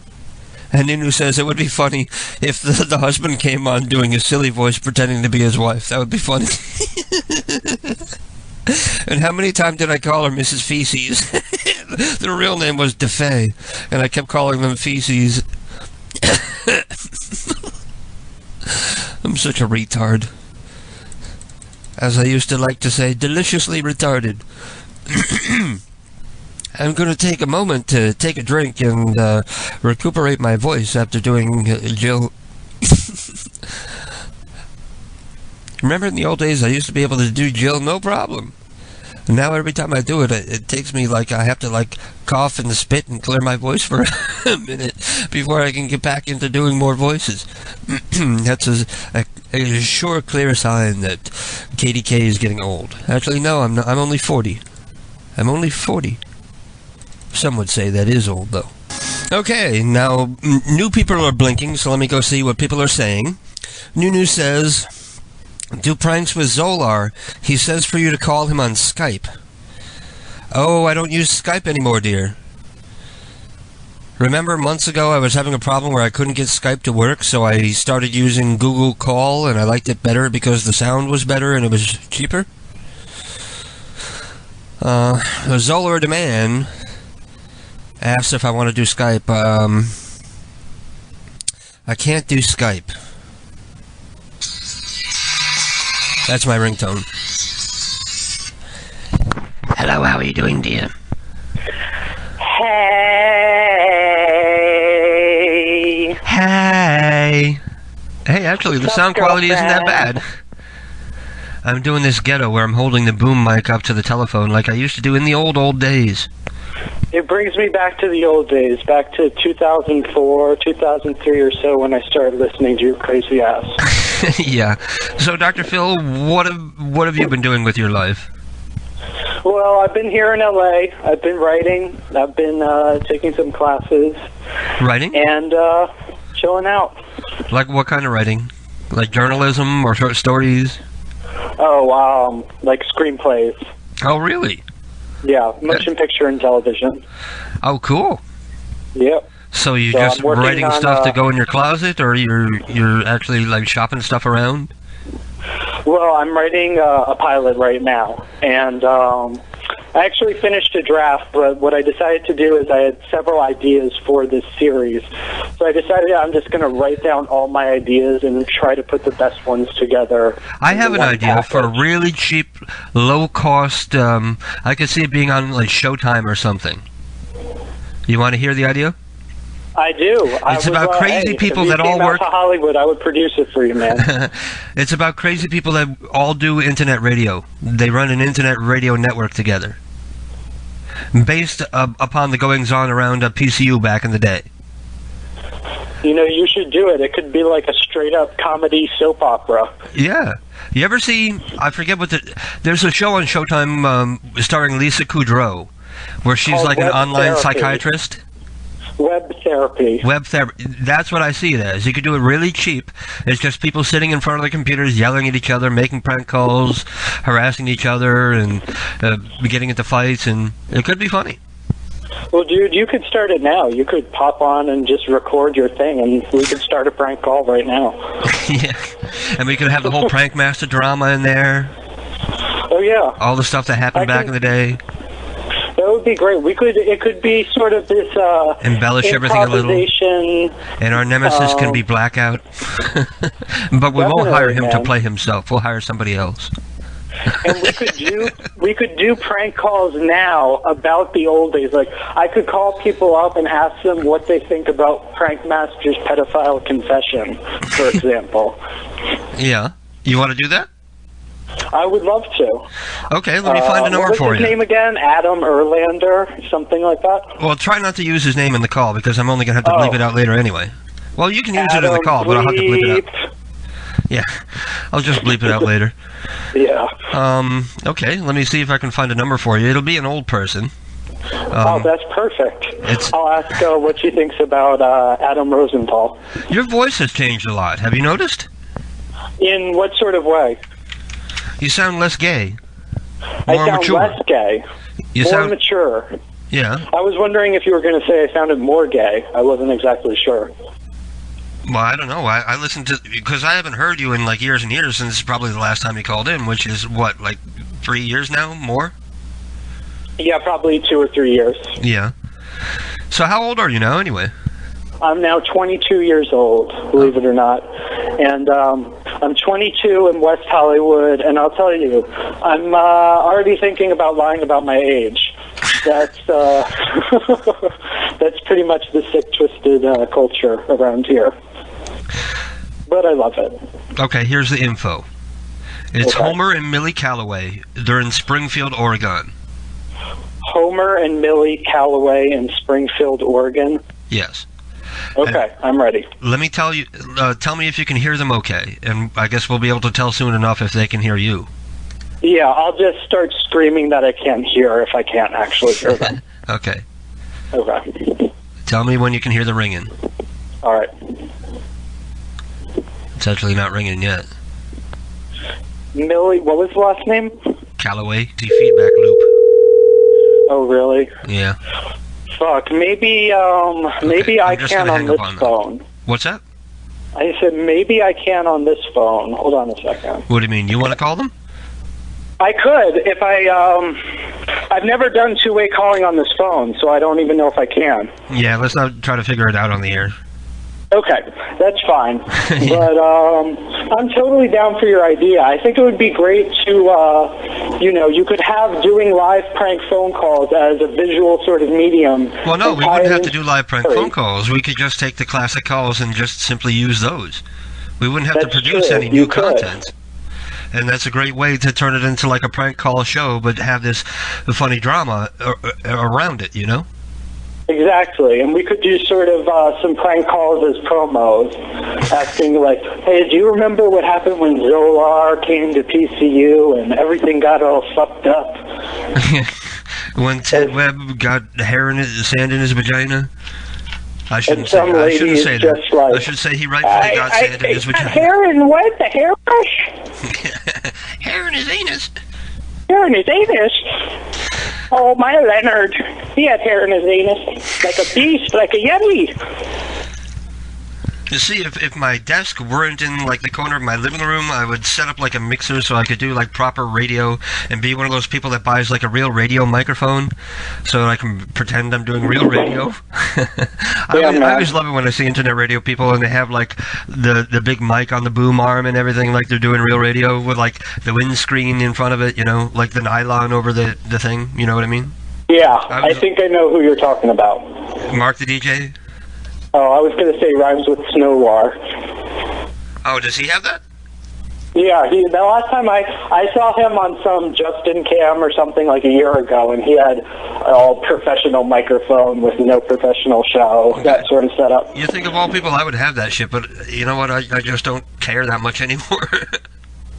And Ninu says it would be funny if the husband came on doing a silly voice pretending to be his wife. That would be funny. And how many times did I call her Mrs. Feces? Their real name was DeFay, and I kept calling them Feces. I'm such a retard. As I used to like to say, deliciously retarded. I'm going to take a moment to take a drink and recuperate my voice after doing Jill. Remember in the old days I used to be able to do Jill no problem. And now every time I do it, it takes me like I have to like cough and spit and clear my voice for a minute before I can get back into doing more voices. That's a sure clear sign that KDK is getting old. Actually, no, I'm not. I'm only 40. I'm only 40. Some would say that is old, though. Okay, now new people are blinking, so let me go see what people are saying. Nunu says, do pranks with Zolar. He says for you to call him on Skype. Oh, I don't use Skype anymore, dear. Remember months ago I was having a problem where I couldn't get Skype to work, so I started using Google Call, and I liked it better because the sound was better and it was cheaper? Zolar Demand asked if I want to do Skype. I can't do Skype. That's my ringtone. Hello, how are you doing, dear? Hey. Hey. Hey, actually, the sound quality isn't that bad. I'm doing this ghetto where I'm holding the boom mic up to the telephone like I used to do in the old days. It brings me back to the old days, back to 2004, 2003 or so when I started listening to your crazy ass. Yeah. So, Dr. Phil, what have you been doing with your life? Well, I've been here in LA. I've been writing. I've been taking some classes. Writing? And chilling out. Like what kind of writing? Like journalism or short stories? Oh, like screenplays. Oh, really? Yeah, motion picture and television. Oh, cool. Yep. So you're just writing stuff to go in your closet, or you're actually like shopping stuff around? Well, I'm writing a pilot right now, and I actually finished a draft, but what I decided to do is I had several ideas for this series. So I decided I'm just going to write down all my ideas and try to put the best ones together. I have an idea for a really cheap, low-cost, I could see it being on like Showtime or something. You want to hear the idea? I do. It's about crazy people that all work. If you came out to Hollywood, I would produce it for you, man. It's about crazy people that all do internet radio. They run an internet radio network together, based upon the goings-on around PCU back in the day. You know, you should do it. It could be like a straight-up comedy soap opera. Yeah. You ever see? I forget what there's a show on Showtime starring Lisa Kudrow, where she's like an online psychiatrist. Web therapy. Web therapy. That's what I see it as. You could do it really cheap. It's just people sitting in front of the computers, yelling at each other, making prank calls, harassing each other, and getting into fights, and it could be funny. Well, dude, you could start it now. You could pop on and just record your thing, and we could start a prank call right now. Yeah. And we could have the whole Prank Master drama in there. Oh, yeah. All the stuff that happened back in the day. That would be great. It could be sort of this embellish everything a little. And our nemesis can be Blackout. But we won't hire him to play himself. We'll hire somebody else. And we could do prank calls now about the old days. Like, I could call people up and ask them what they think about Prank Master's pedophile confession, for example. Yeah. You want to do that? I would love to. Okay, let me find a number for you. What's his name again? Adam Erlander? Something like that? Well, try not to use his name in the call, because I'm only going to have to bleep it out later anyway. Well, you can use it in the call, but I'll have to bleep it out. Yeah, I'll just bleep it out later. Yeah. Okay, let me see if I can find a number for you. It'll be an old person. Oh, that's perfect. I'll ask what she thinks about Adam Rosenthal. Your voice has changed a lot. Have you noticed? In what sort of way? You sound less gay. I sound mature. less gay. More mature. Yeah. I was wondering if you were going to say I sounded more gay. I wasn't exactly sure. Well, I don't know. I listened to, because I haven't heard you in like years and years since probably the last time you called in, which is what, like 3 years now? More? Yeah, probably 2 or 3 years. Yeah. So how old are you now anyway? I'm now 22 years old, believe it or not. And I'm 22 in West Hollywood, and I'll tell you, I'm already thinking about lying about my age. That's that's pretty much the sick, twisted culture around here. But I love it. Okay, here's the info. It's Okay. Homer and Millie Calloway. They're in Springfield, Oregon. Homer and Millie Calloway in Springfield, Oregon. Yes. Okay, I'm ready. Let me tell you. Tell me if you can hear them okay, and I guess we'll be able to tell soon enough if they can hear you. Yeah, I'll just start screaming that I can't hear if I can't actually hear them. Okay. Okay. Tell me when you can hear the ringing. All right. It's actually not ringing yet. Millie, what was the last name? Calloway, the feedback loop. Oh, really? Yeah. Fuck. Maybe I just can gonna on hang this up on that. phone. What's that? I said maybe I can on this phone. Hold on a second. What do you mean? You want to call them? I could if I've never done two-way calling on this phone, so I don't even know if I can. Yeah, let's not try to figure it out on the air. Okay, that's fine. But I'm totally down for your idea. I think it would be great to, you could have doing live prank phone calls as a visual sort of medium. Well, no, and we tie wouldn't it have to in- do live prank phone calls. We could just take the classic calls and just simply use those. We wouldn't have to That's produce true. any You new could. content. And that's a great way to turn it into like a prank call show, but have this funny drama around it, you know? Exactly, and we could do sort of some prank calls as promos, asking like, hey, do you remember what happened when Zolar came to PCU and everything got all fucked up? When Ted Webb got sand in his vagina? I shouldn't some say. I lady shouldn't is say just that. like, I should say he rightfully got sand in his vagina. Hair and what? The hairbrush? Hair in his anus. Hair in his anus? Oh, my Leonard. He had hair in his anus. Like a beast, like a yeti. You see, if my desk weren't in like the corner of my living room, I would set up like a mixer so I could do like proper radio and be one of those people that buys like a real radio microphone so I can pretend I'm doing real radio. I always love it when I see internet radio people and they have like the big mic on the boom arm and everything like they're doing real radio with like the windscreen in front of it, you know, like the nylon over the thing, you know what I mean? Yeah, I think I know who you're talking about. Mark the DJ? Oh, I was going to say rhymes with Snowwar. Oh, does he have that? Yeah, the last time I saw him on some Justin Cam or something like a year ago, and he had all professional microphone with no professional show, that sort of setup. You think of all people I would have that shit, but you know what? I just don't care that much anymore.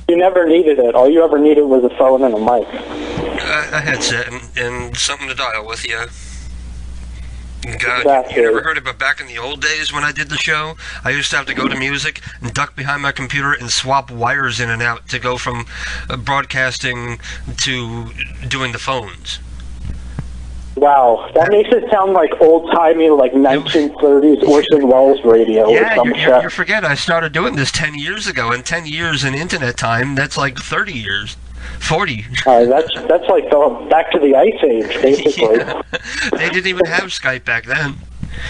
You never needed it. All you ever needed was a phone and a mic. A headset and something to dial with, yeah. God, Exactly. you never heard of it back in the old days when I did the show? I used to have to go to music and duck behind my computer and swap wires in and out to go from broadcasting to doing the phones. Wow, that makes it sound like old-timey, like 1930s Orson Welles radio or Yeah, some you forget I started doing this 10 years ago, and 10 years in internet time, that's like 30 years. 40. That's like going back to the Ice Age, basically. Yeah. They didn't even have Skype back then.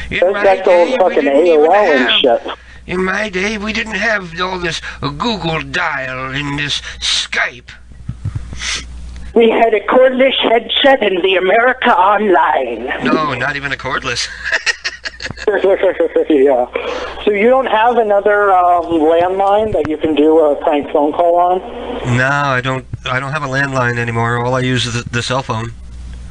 That's back to old fucking AOL and shit. In my day, we didn't have all this Google dial and this Skype. We had a cordless headset and the America Online. No, not even a cordless. Yeah. So you don't have another landline that you can do a prank phone call on? No, I don't have a landline anymore. All I use is the cell phone.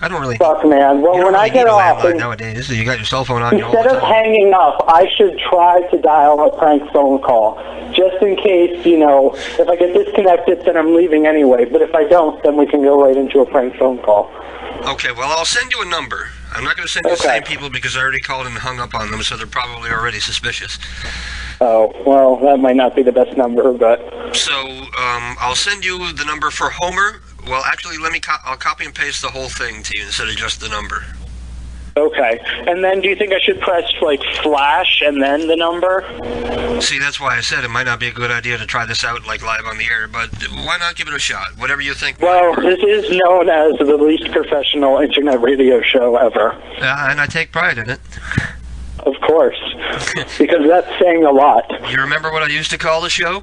I don't really. Fuck, man. Well, you don't when really I get need a off, landline nowadays. You got your cell phone on you all the instead of time. hanging up, I should try to dial a prank phone call. Just in case, if I get disconnected, then I'm leaving anyway. But if I don't, then we can go right into a prank phone call. Okay, well, I'll send you a number. I'm not going to send you the same people because I already called and hung up on them, so they're probably already suspicious. Oh, well, that might not be the best number, but... So, I'll send you the number for Homer. Well, actually, I'll copy and paste the whole thing to you instead of just the number. Okay. And then do you think I should press, flash and then the number? See, that's why I said it might not be a good idea to try this out, live on the air, but why not give it a shot? Whatever you think. Well, this is known as the least professional internet radio show ever. And I take pride in it. Of course. Because that's saying a lot. You remember what I used to call the show?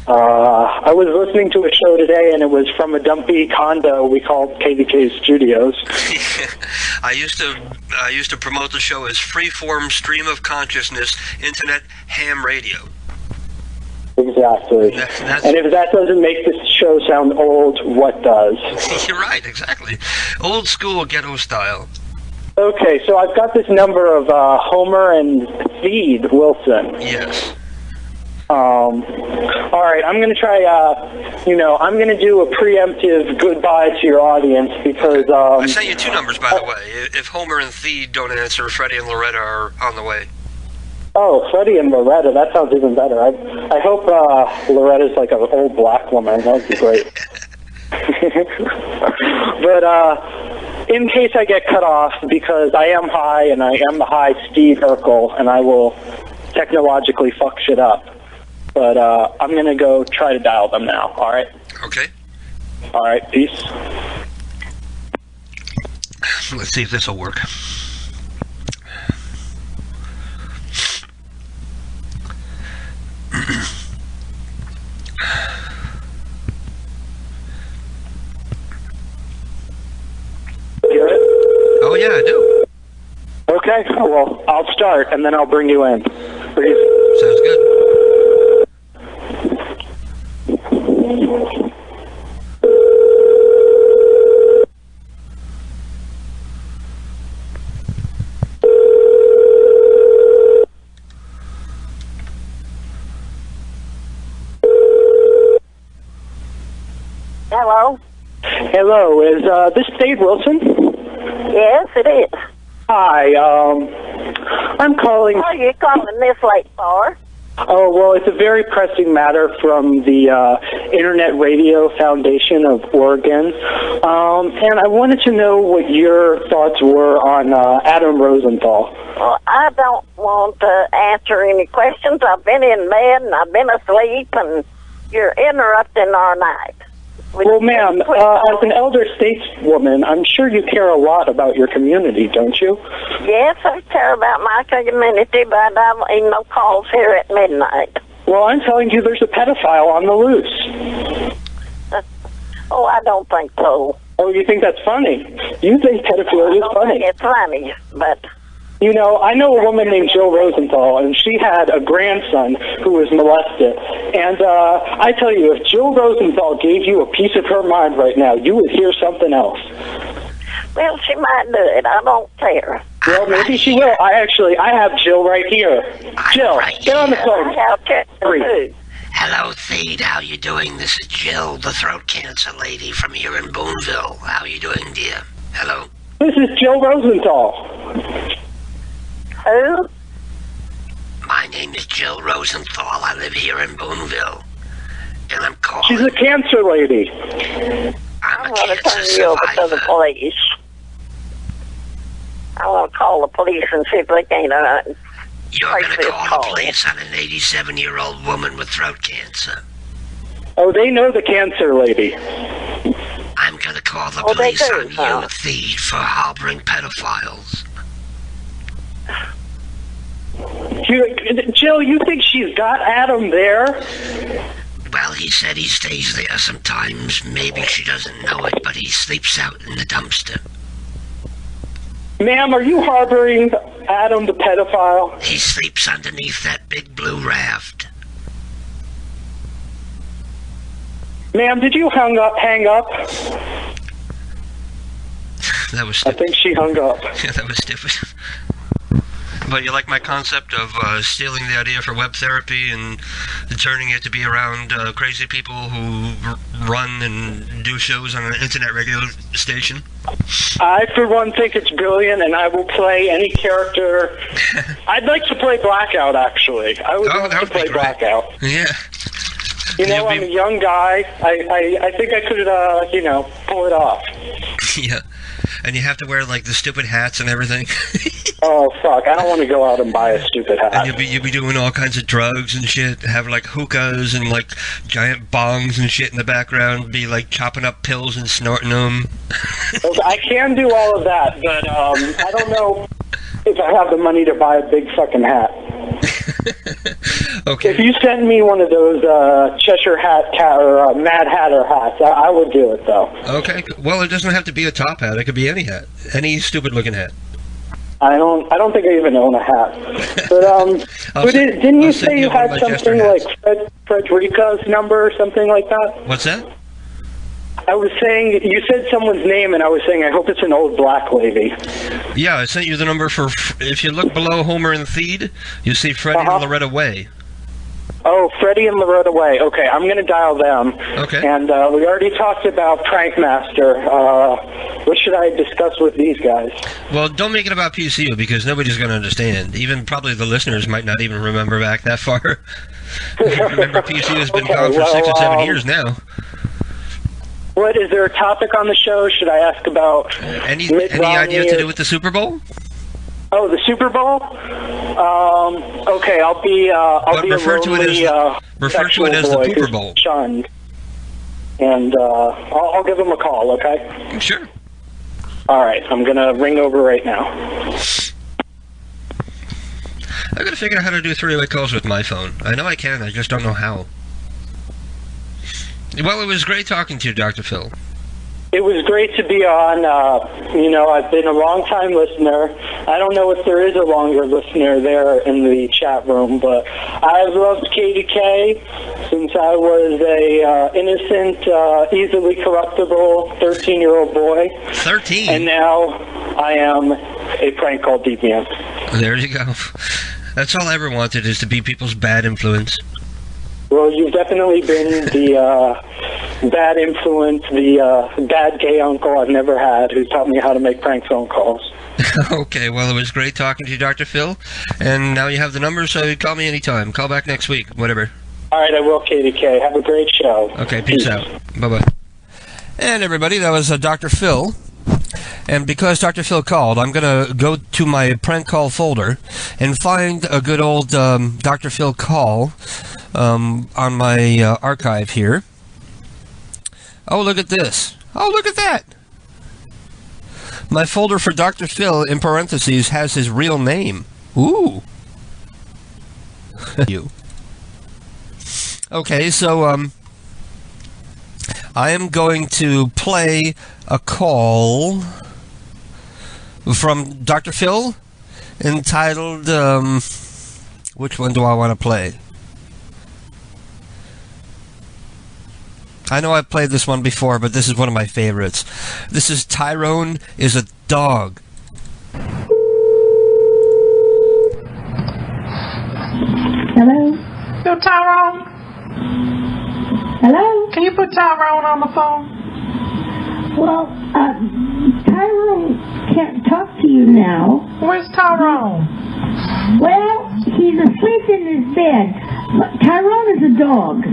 I was listening to a show today, and it was from a dumpy condo we called KVK Studios. I used to promote the show as Freeform Stream of Consciousness Internet Ham Radio. Exactly. Exactly. And if that doesn't make this show sound old, what does? You're right, exactly. Old school ghetto style. Okay, so I've got this number of Homer and Theed Wilson. Yes. All right, I'm going to try, I'm going to do a preemptive goodbye to your audience because... I sent you 2 numbers, by the way. If Homer and Theed don't answer, Freddie and Loretta are on the way. Oh, Freddie and Loretta, that sounds even better. I hope Loretta's like an old black woman. That would be great. But in case I get cut off, because I am high, and I am the high Steve Urkel, and I will technologically fuck shit up. But I'm going to go try to dial them now, all right? Okay. All right, peace. Let's see if this will work. Oh, yeah, I do. Okay, well, I'll start, and then I'll bring you in. Please. Sounds good. Hello? Hello, is this Dave Wilson? Yes, it is. Hi, I'm calling... What are you calling this late for? Oh, well, it's a very pressing matter from the Internet Radio Foundation of Oregon. And I wanted to know what your thoughts were on Adam Rosenthal. Well, I don't want to answer any questions. I've been in bed and I've been asleep, and you're interrupting our night. Well, ma'am, as an elder stateswoman, I'm sure you care a lot about your community, don't you? Yes, I care about my community, but I don't need no calls here at midnight. Well, I'm telling you there's a pedophile on the loose. Oh, I don't think so. Oh, you think that's funny? You think pedophilia is funny? It's funny, but... You know, I know a woman named Jill Rosenthal, and she had a grandson who was molested. And I tell you, if Jill Rosenthal gave you a piece of her mind right now, you would hear something else. Well, she might do it. I don't care. Well, maybe she will. I have Jill right here. Jill, get on the phone. Hello, Theed. How you doing? This is Jill, the throat cancer lady from here in Boonville. How you doing, dear? Hello? This is Jill Rosenthal. Who? My name is Jill Rosenthal. I live here in Boonville. And I'm calling... She's a cancer lady. I'm going to turn you over to the police. I want to call the police and see if they can't... You're going to call the police on an 87-year-old woman with throat cancer. Oh, they know the cancer lady. I'm going to call the police on you, Theed, for harboring pedophiles. Jill, you think she's got Adam there? Well, he said he stays there sometimes. Maybe she doesn't know it, but he sleeps out in the dumpster. Ma'am, are you harboring Adam the pedophile? He sleeps underneath that big blue raft. Ma'am, did you hang up? That was stupid. I think she hung up. Yeah, that was stupid. But you like my concept of stealing the idea for web therapy and turning it to be around crazy people who run and do shows on an internet radio station? I, for one, think it's brilliant, and I will play any character. I'd like to play Blackout, actually. I would love to play Blackout. Yeah. You know, I'm a young guy. I think I could, pull it off. Yeah. And you have to wear, like, the stupid hats and everything. Oh, fuck. I don't want to go out and buy a stupid hat. And you'll be doing all kinds of drugs and shit. Have, like, hookahs and, like, giant bongs and shit in the background. Be, like, chopping up pills and snorting them. I can do all of that, but I don't know if I have the money to buy a big fucking hat. Okay. If you send me one of those Cheshire or Mad Hatter hats, I would do it, though. Okay. Well, it doesn't have to be a top hat. It could be any hat. Any stupid-looking hat. I don't think I even own a hat. But didn't you say you had something like Frederica's number or something like that? What's that? I was saying, you said someone's name, and I was saying, I hope it's an old black lady. Yeah, I sent you the number for, if you look below Homer and Theed, you see Freddie and Loretta Way. Oh, Freddie and Loretta Way. Okay, I'm going to dial them. Okay. And we already talked about Prankmaster. What should I discuss with these guys? Well, don't make it about PCU, because nobody's going to understand. Even probably the listeners might not even remember back that far. Remember, PCU has been gone for 6 or 7 years now. What, is there a topic on the show? Should I ask about any idea to do with the Super Bowl? Oh, the Super Bowl? Okay, I'll be refer to it as the Pooper Bowl. Shunned. And I'll give him a call, okay? Sure. All right, I'm going to ring over right now. I got to figure out how to do three-way calls with my phone. I know I can, I just don't know how. Well, it was great talking to you, Dr. Phil. It was great to be on. I've been a long-time listener. I don't know if there is a longer listener there in the chat room, but I've loved KDK since I was a innocent, easily corruptible 13-year-old boy. 13? And now I am a prank call deviant. There you go. That's all I ever wanted, is to be people's bad influence. Well, you've definitely been the bad influence, the bad gay uncle I've never had who taught me how to make prank phone calls. Okay, well, it was great talking to you, Dr. Phil. And now you have the number, so you call me anytime. Call back next week, whatever. All right, I will, KDK. Have a great show. Okay, peace out. Bye-bye. And everybody, that was Dr. Phil. And because Dr. Phil called, I'm going to go to my prank call folder and find a good old Dr. Phil call on my archive here. Oh, look at this. Oh, look at that. My folder for Dr. Phil, in parentheses, has his real name. Ooh. You. Okay, so I am going to play a call from Dr. Phil entitled, which one do I want to play? I know I've played this one before, but this is one of my favorites. This is Tyrone is a Dog. Hello? Yo, Tyrone? Hello? Can you put Tyrone on the phone? Well, Tyrone can't talk to you now. Where's Tyrone? Well, he's asleep in his bed. Tyrone is a dog.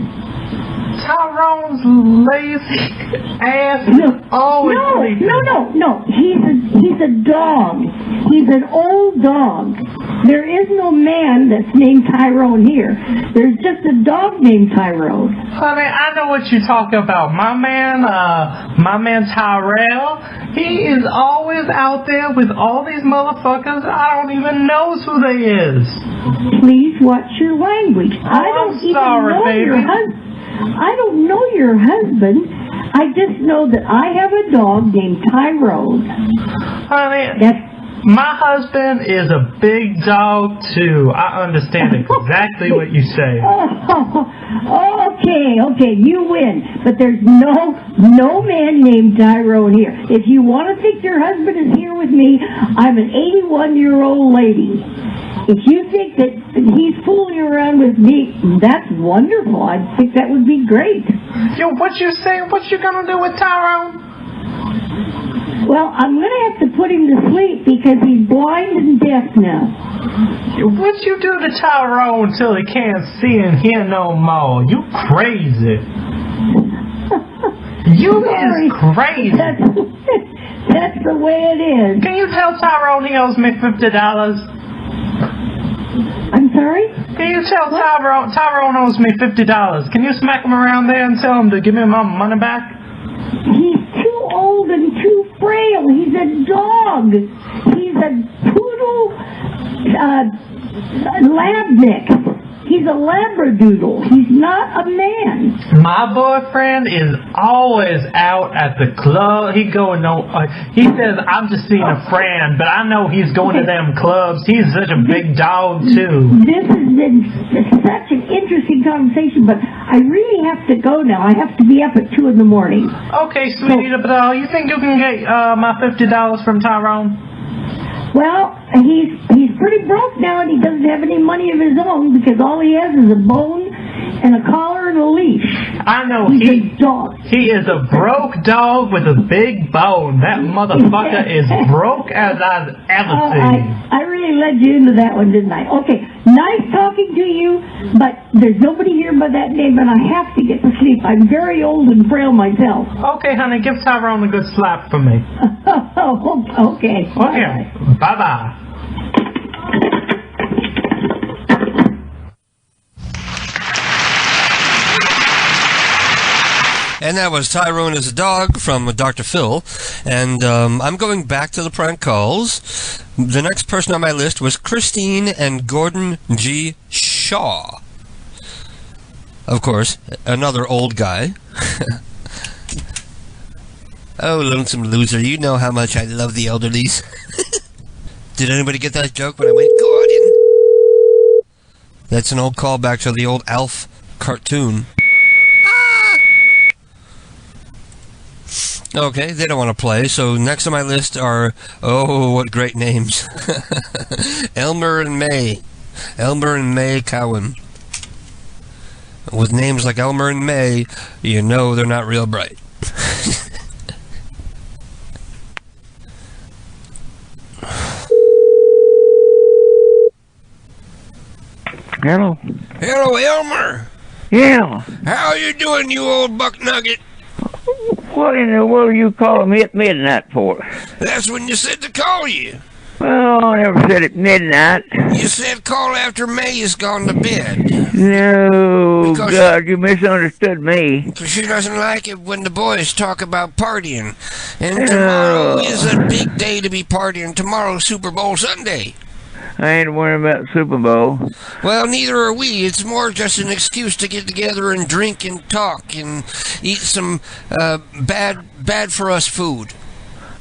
Tyrone's lazy ass is always sleeping. No. He's a dog. He's an old dog. There is no man that's named Tyrone here. There's just a dog named Tyrone. Honey, I know what you're talking about. My man Tyrell, he is always out there with all these motherfuckers. I don't even know who they is. Please watch your language. I don't even know your husband. I don't know your husband. I just know that I have a dog named Tyrone. Honey, my husband is a big dog, too. I understand exactly what you say. Okay, you win. But there's no man named Tyrone here. If you want to think your husband is here with me, I'm an 81-year-old lady. If you think that he's fooling around with me, that's wonderful. I think that would be great. Yo, what you say? What you gonna do with Tyrone? Well, I'm going to have to put him to sleep because he's blind and deaf now. What you do to Tyrone till he can't see and hear no more? You crazy. You is crazy. That's the way it is. Can you tell Tyrone he owes me $50? I'm sorry? Can you tell Tyrone owes me $50? Can you smack him around there and tell him to give me my money back? He's too old and too frail. He's a dog. He's a poodle labnik. He's a labradoodle. He's not a man. My boyfriend is always out at the club. He says, I'm just seeing a friend, but I know he's going to them clubs. He's such a big dog, too. This has been such an interesting conversation, but I really have to go now. I have to be up at 2 in the morning. Okay, sweetie, but you think you can get my $50 from Tyrone? Well, he's pretty broke now, and he doesn't have any money of his own because all he has is a bone and a collar and a leash. I know He's a dog. He is a broke dog with a big bone. That motherfucker is broke as I've ever seen. I really led you into that one, didn't I? Okay, nice talking to you, but there's nobody here by that name, and I have to get to sleep. I'm very old and frail myself. Okay, honey, give Tyrone a good slap for me. Okay. Okay. Bye-bye. And that was Tyrone is a Dog from Dr. Phil. And I'm going back to the prank calls. The next person on my list was Christine and Gordon G. Shaw. Of course, another old guy. Oh, lonesome loser, you know how much I love the elderlies. Did anybody get that joke when I went, Gordon? That's an old callback to the old Alf cartoon. Okay, they don't want to play, so next on my list are, oh, what great names. Elmer and May. Elmer and May Cowan. With names like Elmer and May, you know they're not real bright. Hello. Hello, Elmer. Yeah. How you doing, you old buck nugget? What in the world are you calling me at midnight for? That's when you said to call you. Well, I never said at midnight. You said call after May has gone to bed. No, God, you misunderstood me. Because she doesn't like it when the boys talk about partying. And tomorrow is a big day to be partying. Tomorrow's Super Bowl Sunday. I ain't worrying about Super Bowl. Well, neither are we. It's more just an excuse to get together and drink and talk and eat some bad for us food.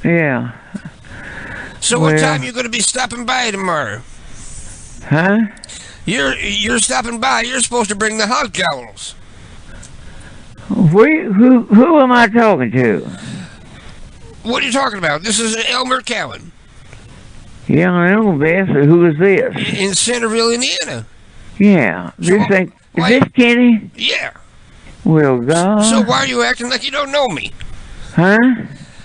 Yeah. So what time you going to be stopping by tomorrow? Huh? You're stopping by. You're supposed to bring the hog jowls. Who am I talking to? What are you talking about? This is Elmer Cowan. Yeah, I know this. Who is this? In Centerville, Indiana. Yeah. Is this Kenny? Yeah. Well, God. So why are you acting like you don't know me? Huh?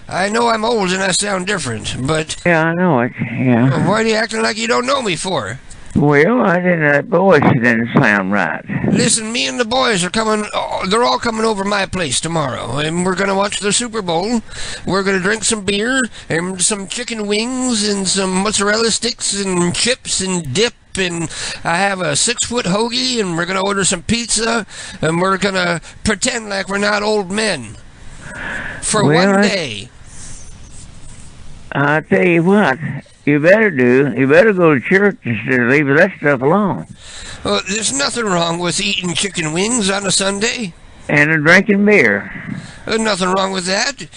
I know I'm old and I sound different, but... Yeah, I know it, yeah. Why are you acting like you don't know me for? Well, that voice didn't sound right. Listen, me and the boys are coming... they're all coming over my place tomorrow, and we're going to watch the Super Bowl. We're going to drink some beer, and some chicken wings, and some mozzarella sticks, and chips, and dip, and I have a 6-foot hoagie, and we're going to order some pizza, and we're going to pretend like we're not old men. For one day. I'll tell you what, you better go to church instead of leaving that stuff alone. Well, there's nothing wrong with eating chicken wings on a Sunday. And drinking beer. Nothing wrong with that.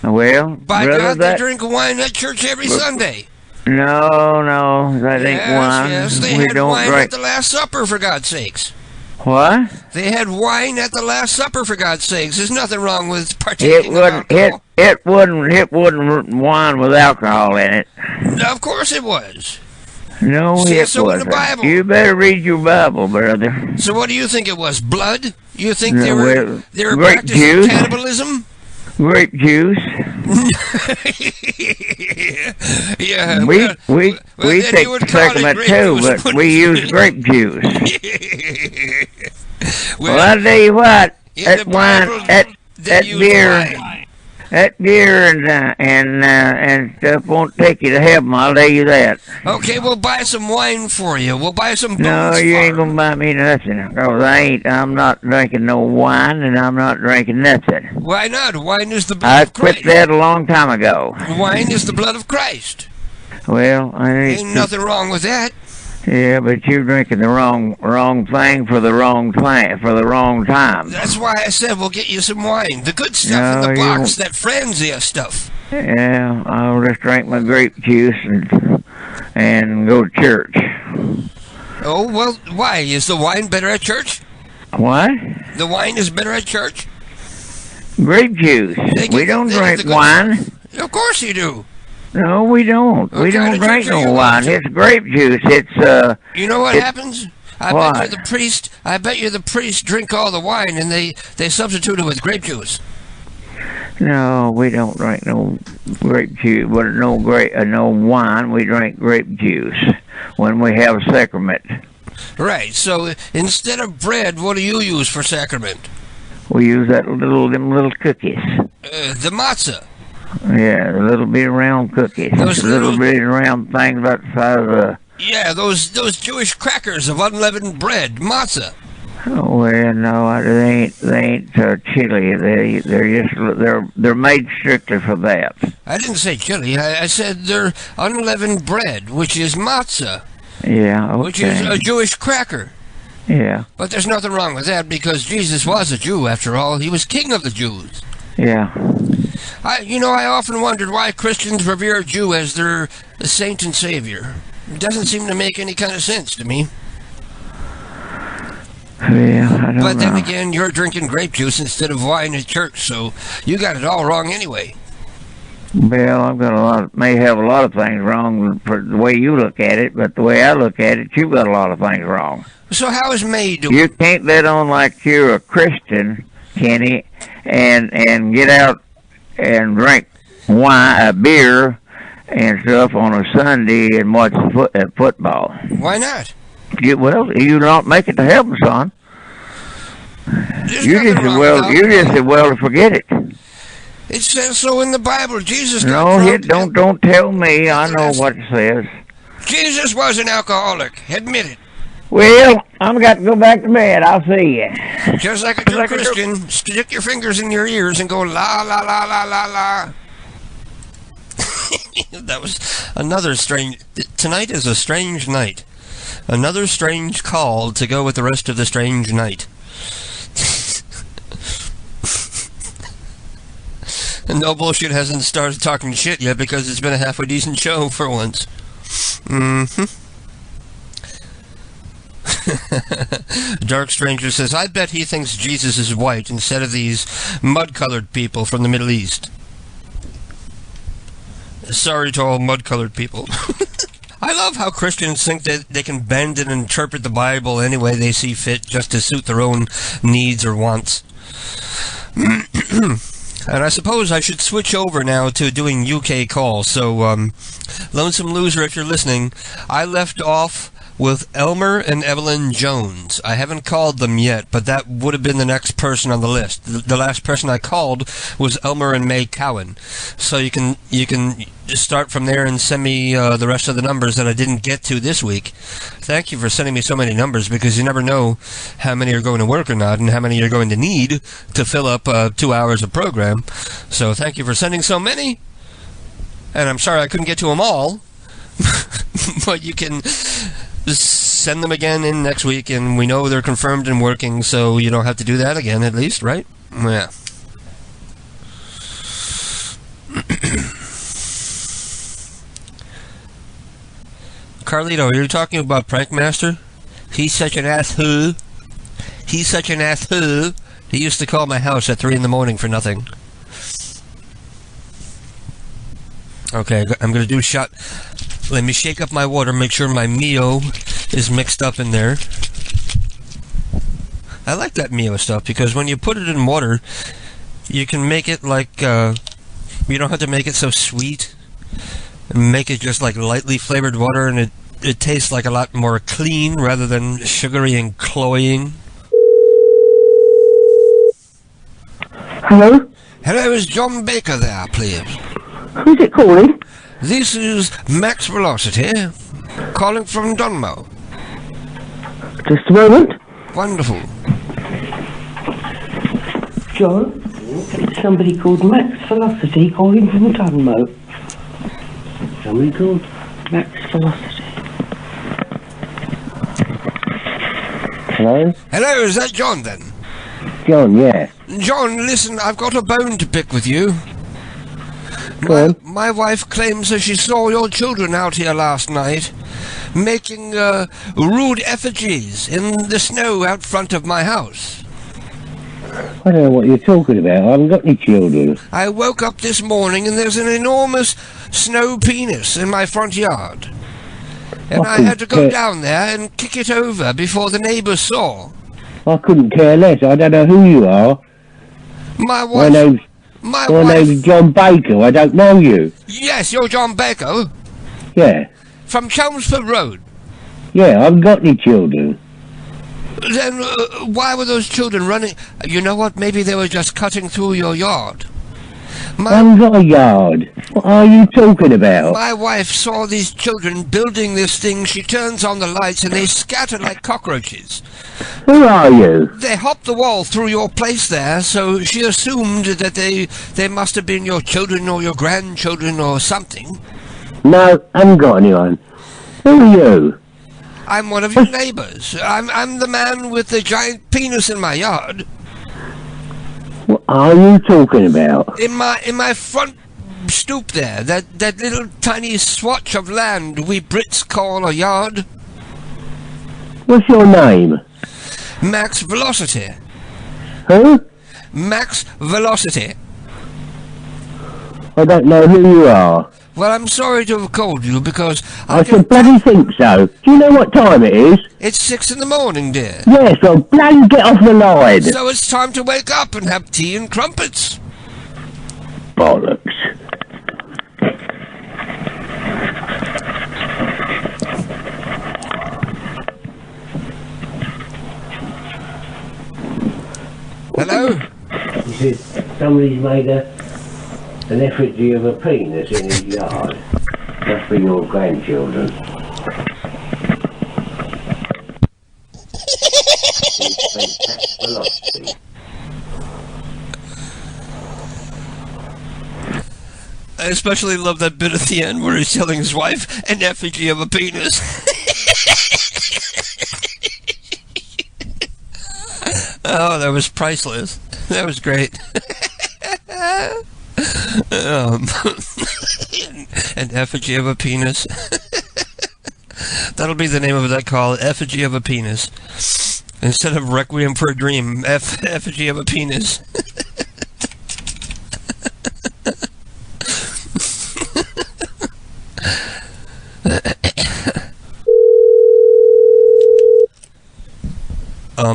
Well, by God, they drink wine at church every Sunday. No, that ain't wine. Yes, they had wine at the Last Supper, for God's sakes. What? They had wine at the Last Supper, for God's sakes. There's nothing wrong with partaking of alcohol. It wasn't wine with alcohol in it. Of course it was. No, it so wasn't. In the Bible. You better read your Bible, brother. So what do you think it was? Blood? You think they were grape practicing juice. cannibalism? Grape juice. Yeah. We take the sacrament too, but we use grape juice. Well, I'll tell you what, that wine, that beer and stuff won't take you to heaven. I'll tell you that. Okay, we'll buy some wine for you. We'll buy some. No, you ain't gonna buy me nothing. Cause I'm not drinking no wine, and I'm not drinking nothing. Why not? Wine is the blood of Christ. I quit that a long time ago. Wine is the blood of Christ. Well, ain't nothing wrong with that. Yeah, but you're drinking the wrong thing for the wrong time. That's why I said we'll get you some wine. The good stuff in the box, that Franzia stuff. Yeah, I'll just drink my grape juice and go to church. Oh, well, why? Is the wine better at church? What? The wine is better at church? Grape juice. We don't drink wine. Of course you do. No, we don't. We don't drink no wine. It's grape juice. It's You know what happens? I bet you the priest drink all the wine and they substitute it with grape juice. No, we don't drink no grape juice. But no wine. We drink grape juice when we have a sacrament. Right. So instead of bread, what do you use for sacrament? We use them little cookies. The matzah. Yeah, the little bit round cookies. Those little bit round things about the size of a... Yeah, those Jewish crackers of unleavened bread, matzah. Oh, well, no, they ain't chili. They're made strictly for that. I didn't say chili. I said they're unleavened bread, which is matzah. Yeah, okay. Which is a Jewish cracker. Yeah. But there's nothing wrong with that because Jesus was a Jew after all. He was king of the Jews. Yeah. I often wondered why Christians revere a Jew as their saint and savior. It doesn't seem to make any kind of sense to me. Yeah, I don't know. But then again, you're drinking grape juice instead of wine at church, so you got it all wrong anyway. Well, I've got may have a lot of things wrong for the way you look at it, but the way I look at it, you've got a lot of things wrong. So how is May doing? You can't let on like you're a Christian, Kenny, and get out and drink wine, beer, and stuff on a Sunday and watch football. Why not? You don't make it to heaven, son. You just as well to forget it. It says so in the Bible. Jesus got drunk. Don't tell me. I know what it says. Jesus was an alcoholic. Admit it. Well, I'm got to go back to bed. I'll see you. Just like a true Christian, stick your fingers in your ears and go la la la la la la. That was another strange... Tonight is a strange night. Another strange call to go with the rest of the strange night. And No Bullshit hasn't started talking shit yet because it's been a halfway decent show for once. Dark Stranger says, I bet he thinks Jesus is white instead of these mud-colored people from the Middle East. Sorry to all mud-colored people. I love how Christians think that they can bend and interpret the Bible any way they see fit just to suit their own needs or wants. And I suppose I should switch over now to doing UK calls. So, Lonesome Loser, if you're listening, I left off with Elmer and Evelyn Jones. I haven't called them yet, but that would have been the next person on the list. The last person I called was Elmer and May Cowan. So you can start from there and send me the rest of the numbers that I didn't get to this week. Thank you for sending me so many numbers, because you never know how many are going to work or not and how many you're going to need to fill up 2 hours of program. So thank you for sending so many. And I'm sorry I couldn't get to them all. But you can send them again in next week, and we know they're confirmed and working, so you don't have to do that again, at least, right? Yeah. Carlito, you're talking about Prankmaster? He's such an asshole. He's such an asshole. He used to call my house at 3 in the morning for nothing. Okay, I'm going to do a shot. Let me shake up my water, make sure my Mio is mixed up in there. I like that Mio stuff, because when you put it in water, you can make it like, you don't have to make it so sweet. Make it just like lightly flavored water, and it tastes like a lot more clean rather than sugary and cloying. Hello? Hello, is John Baker there, please? Who's it calling? This is Max Velocity, calling from Dunmo. Just a moment. Wonderful. John, it's somebody called Max Velocity calling from Dunmo. Somebody called Max Velocity. Hello? Hello, is that John then? John, yeah. John, listen, I've got a bone to pick with you. My wife claims that she saw your children out here last night making rude effigies in the snow out front of my house. I don't know what you're talking about. I haven't got any children. I woke up this morning and there's an enormous snow penis in my front yard. And I had to go down there and kick it over before the neighbours saw. I couldn't care less. I don't know who you are. My wife... My name's John Baker. I don't know you. Yes, you're John Baker. Yeah. From Chelmsford Road. Yeah, I haven't got any children. Then why were those children running? You know what? Maybe they were just cutting through your yard. I haven't got a yard. What are you talking about? My wife saw these children building this thing. She turns on the lights and they scatter like cockroaches. Who are you? They hopped the wall through your place there, so she assumed that they must have been your children or your grandchildren or something. No, I haven't got anyone. Who are you? I'm one of your neighbours. I'm the man with the giant penis in my yard. What are you talking about? In my front stoop there, that little tiny swatch of land we Brits call a yard. What's your name? Max Velocity. Who? Max Velocity. I don't know who you are. Well, I'm sorry to have called you because I should bloody think so. Do you know what time it is? It's 6 in the morning, dear. Yes, well, bloody get off the line. So it's time to wake up and have tea and crumpets. Bollocks. Hello? He said somebody's made an effigy of a penis in his yard. Must be your grandchildren. Velocity. I especially love that bit at the end where he's telling his wife an effigy of a penis. Oh, that was priceless. That was great. An effigy of a penis. That'll be the name of that call, effigy of a penis. Instead of Requiem for a Dream, effigy of a penis.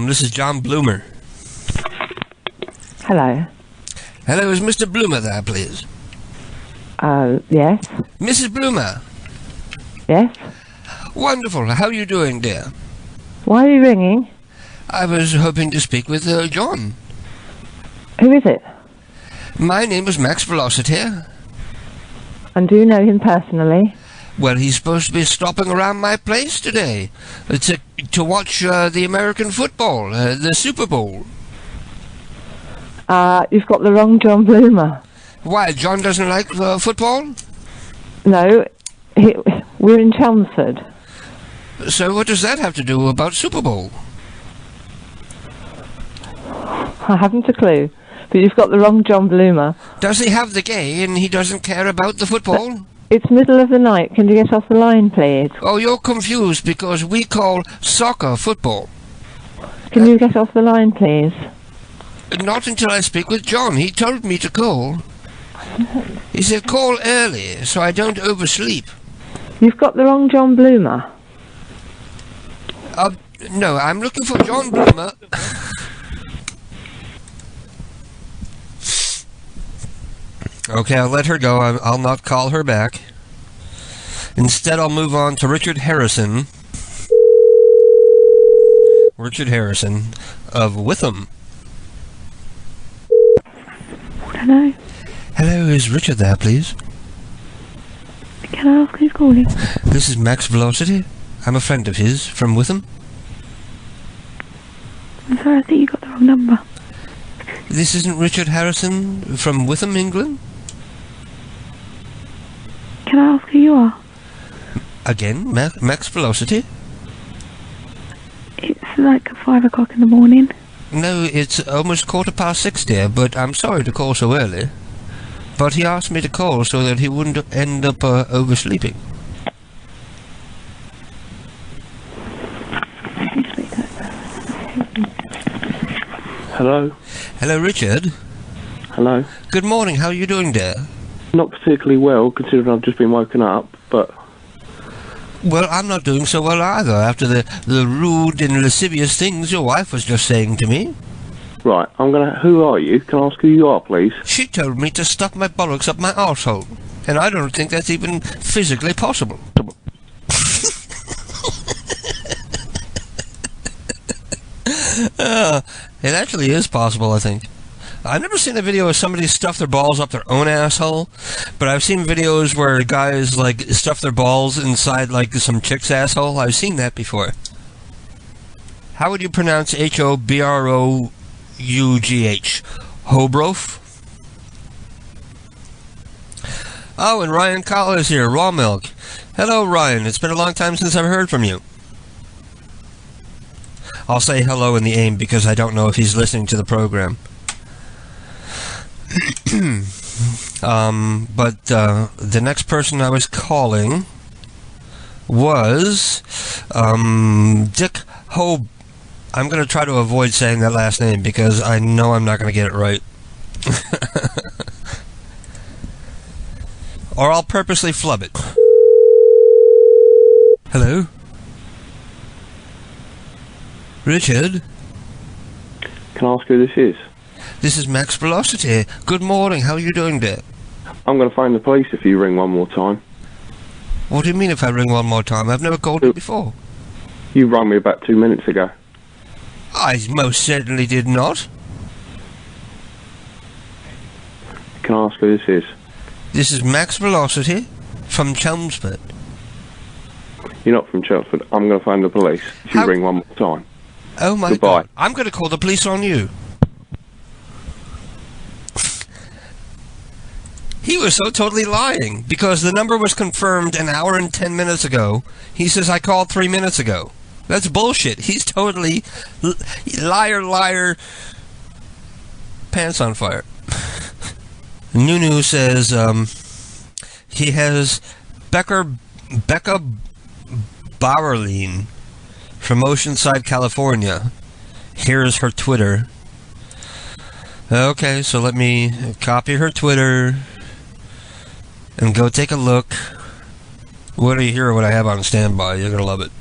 This is John Bloomer. Hello. Hello, is Mr. Bloomer there, please? Yes. Mrs. Bloomer. Yes. Wonderful. How are you doing, dear? Why are you ringing? I was hoping to speak with John. Who is it? My name is Max Velocity. And do you know him personally? Well, he's supposed to be stopping around my place today to watch the American football, the Super Bowl. You've got the wrong John Bloomer. Why, John doesn't like football? No, we're in Chelmsford. So what does that have to do about Super Bowl? I haven't a clue, but you've got the wrong John Bloomer. Does he have the gay and he doesn't care about the football? It's middle of the night. Can you get off the line, please? Oh, you're confused because we call soccer football. Can you get off the line, please? Not until I speak with John. He told me to call. He said call early so I don't oversleep. You've got the wrong John Bloomer. No, I'm looking for John Bloomer. Okay, I'll let her go. I'll not call her back. Instead, I'll move on to Richard Harrison. Richard Harrison of Witham. Hello. Hello, is Richard there, please? Can I ask who's calling? This is Max Velocity. I'm a friend of his from Witham. I'm sorry, I think you got the wrong number. This isn't Richard Harrison from Witham, England? Can I ask who you are? Again, Max Velocity? It's like 5 o'clock in the morning. No, it's almost 6:15, dear, but I'm sorry to call so early. But he asked me to call so that he wouldn't end up oversleeping. Hello? Hello, Richard. Hello? Good morning, how are you doing, dear? Not particularly well, considering I've just been woken up, but... Well, I'm not doing so well either, after the rude and lascivious things your wife was just saying to me. Right, who are you? Can I ask who you are, please? She told me to stuff my bollocks up my arsehole, and I don't think that's even physically possible. It actually is possible, I think. I've never seen a video where somebody stuffed their balls up their own asshole, but I've seen videos where guys, like, stuff their balls inside, like, some chick's asshole. I've seen that before. How would you pronounce Hobrough? Hobrough? Oh, and Ryan Collar is here, Raw Milk. Hello, Ryan. It's been a long time since I've heard from you. I'll say hello in the aim because I don't know if he's listening to the program. But the next person I was calling was Dick Hob. I'm going to try to avoid saying that last name because I know I'm not going to get it right. Or I'll purposely flub it. Hello? Richard? Can I ask who this is? This is Max Velocity. Good morning. How are you doing, dear? I'm going to phone the police if you ring one more time. What do you mean if I ring one more time? I've never called you before. You rang me about 2 minutes ago. I most certainly did not. Can I ask who this is? This is Max Velocity from Chelmsford. You're not from Chelmsford. I'm going to phone the police if you ring one more time. Oh my God. I'm going to call the police on you. He was so totally lying because the number was confirmed an hour and 10 minutes ago. He says I called 3 minutes ago. That's bullshit. He's totally liar, pants on fire. Nunu says he has Becca Bauerlein from Oceanside, California. Here's her Twitter. Okay, so let me copy her Twitter and go take a look. What do you hear what I have on standby? You're gonna love it.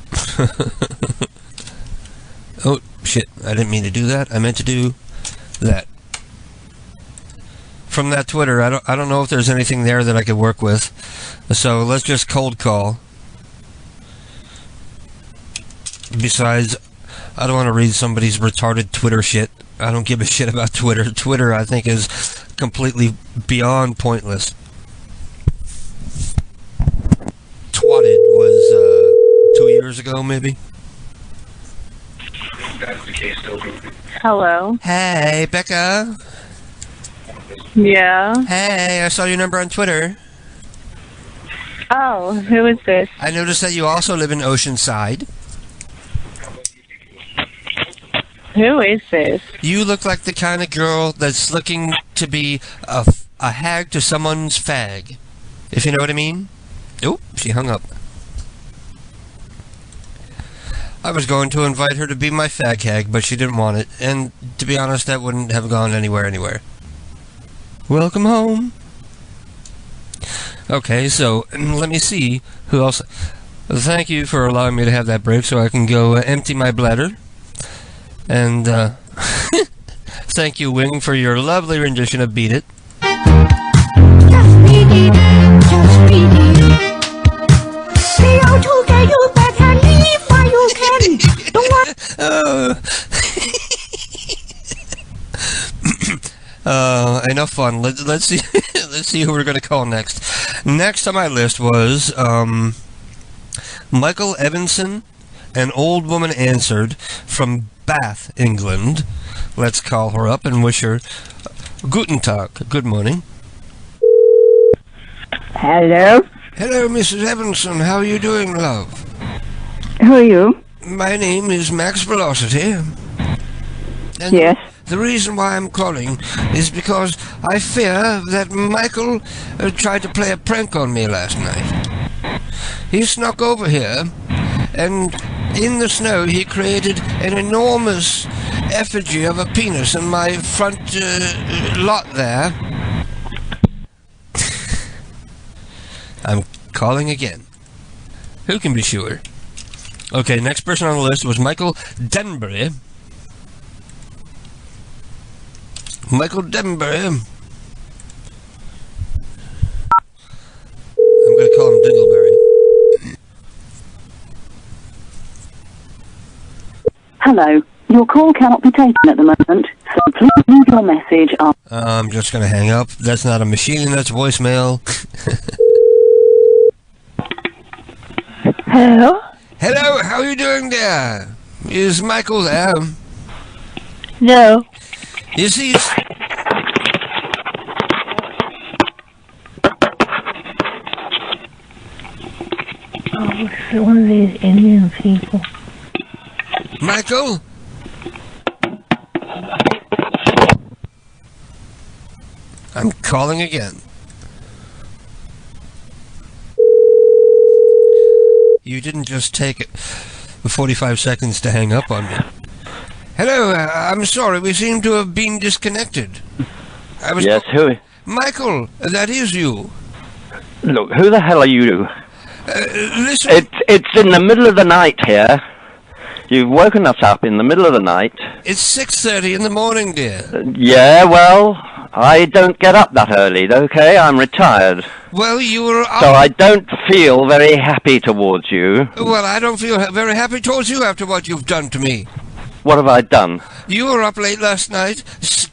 Oh, shit. I didn't mean to do that. I meant to do that. From that Twitter, I don't know if there's anything there that I could work with. So let's just cold call. Besides, I don't want to read somebody's retarded Twitter shit. I don't give a shit about Twitter. Twitter, I think, is completely beyond pointless. Twatted was 2 years ago, maybe. Hello. Hey, Becca. Yeah. Hey, I saw your number on Twitter. Oh, who is this? I noticed that you also live in Oceanside. Who is this? You look like the kind of girl that's looking to be a hag to someone's fag. If you know what I mean. Oop, she hung up. I was going to invite her to be my fag hag, but she didn't want it. And to be honest, that wouldn't have gone anywhere. Welcome home. Okay, so let me see who else. Thank you for allowing me to have that break so I can go empty my bladder. And thank you, Wing, for your lovely rendition of Beat It. Just beat it, just beat it. Stay out to get you back and leave while you can. Don't worry. Enough fun. Let's see. Let's see who we're gonna call next. Next on my list was Michael Evanson. An old woman answered from Bath, England. Let's call her up and wish her Guten Tag. Good morning. Hello? Hello, Mrs. Evanson. How are you doing, love? Who are you? my name is Max Velocity. And Yes. The reason why I'm calling is because I fear that Michael tried to play a prank on me last night. He snuck over here, and in the snow he created an enormous effigy of a penis in my front lot there. I'm calling again. Who can be sure? Okay, next person on the list was Michael Denbury. Michael Denbury. I'm going to call him Dingleberry. Hello. Your call cannot be taken at the moment, so please leave your message after. I'm just going to hang up. That's not a machine, that's voicemail. Hello? Hello, how are you doing there? Is Michael there? No. Is he... Oh, it's one of these Indian people. Michael? I'm calling again. You didn't just take 45 seconds to hang up on me. Hello, I'm sorry, we seem to have been disconnected. Yes, who? Michael, that is you. Look, who the hell are you? Listen. It's in the middle of the night here. You've woken us up in the middle of the night. It's 6:30 in the morning, dear. Yeah, well, I don't get up that early, okay? I'm retired. Well, you were up... So I don't feel very happy towards you. Well, I don't feel very happy towards you after what you've done to me. What have I done? You were up late last night,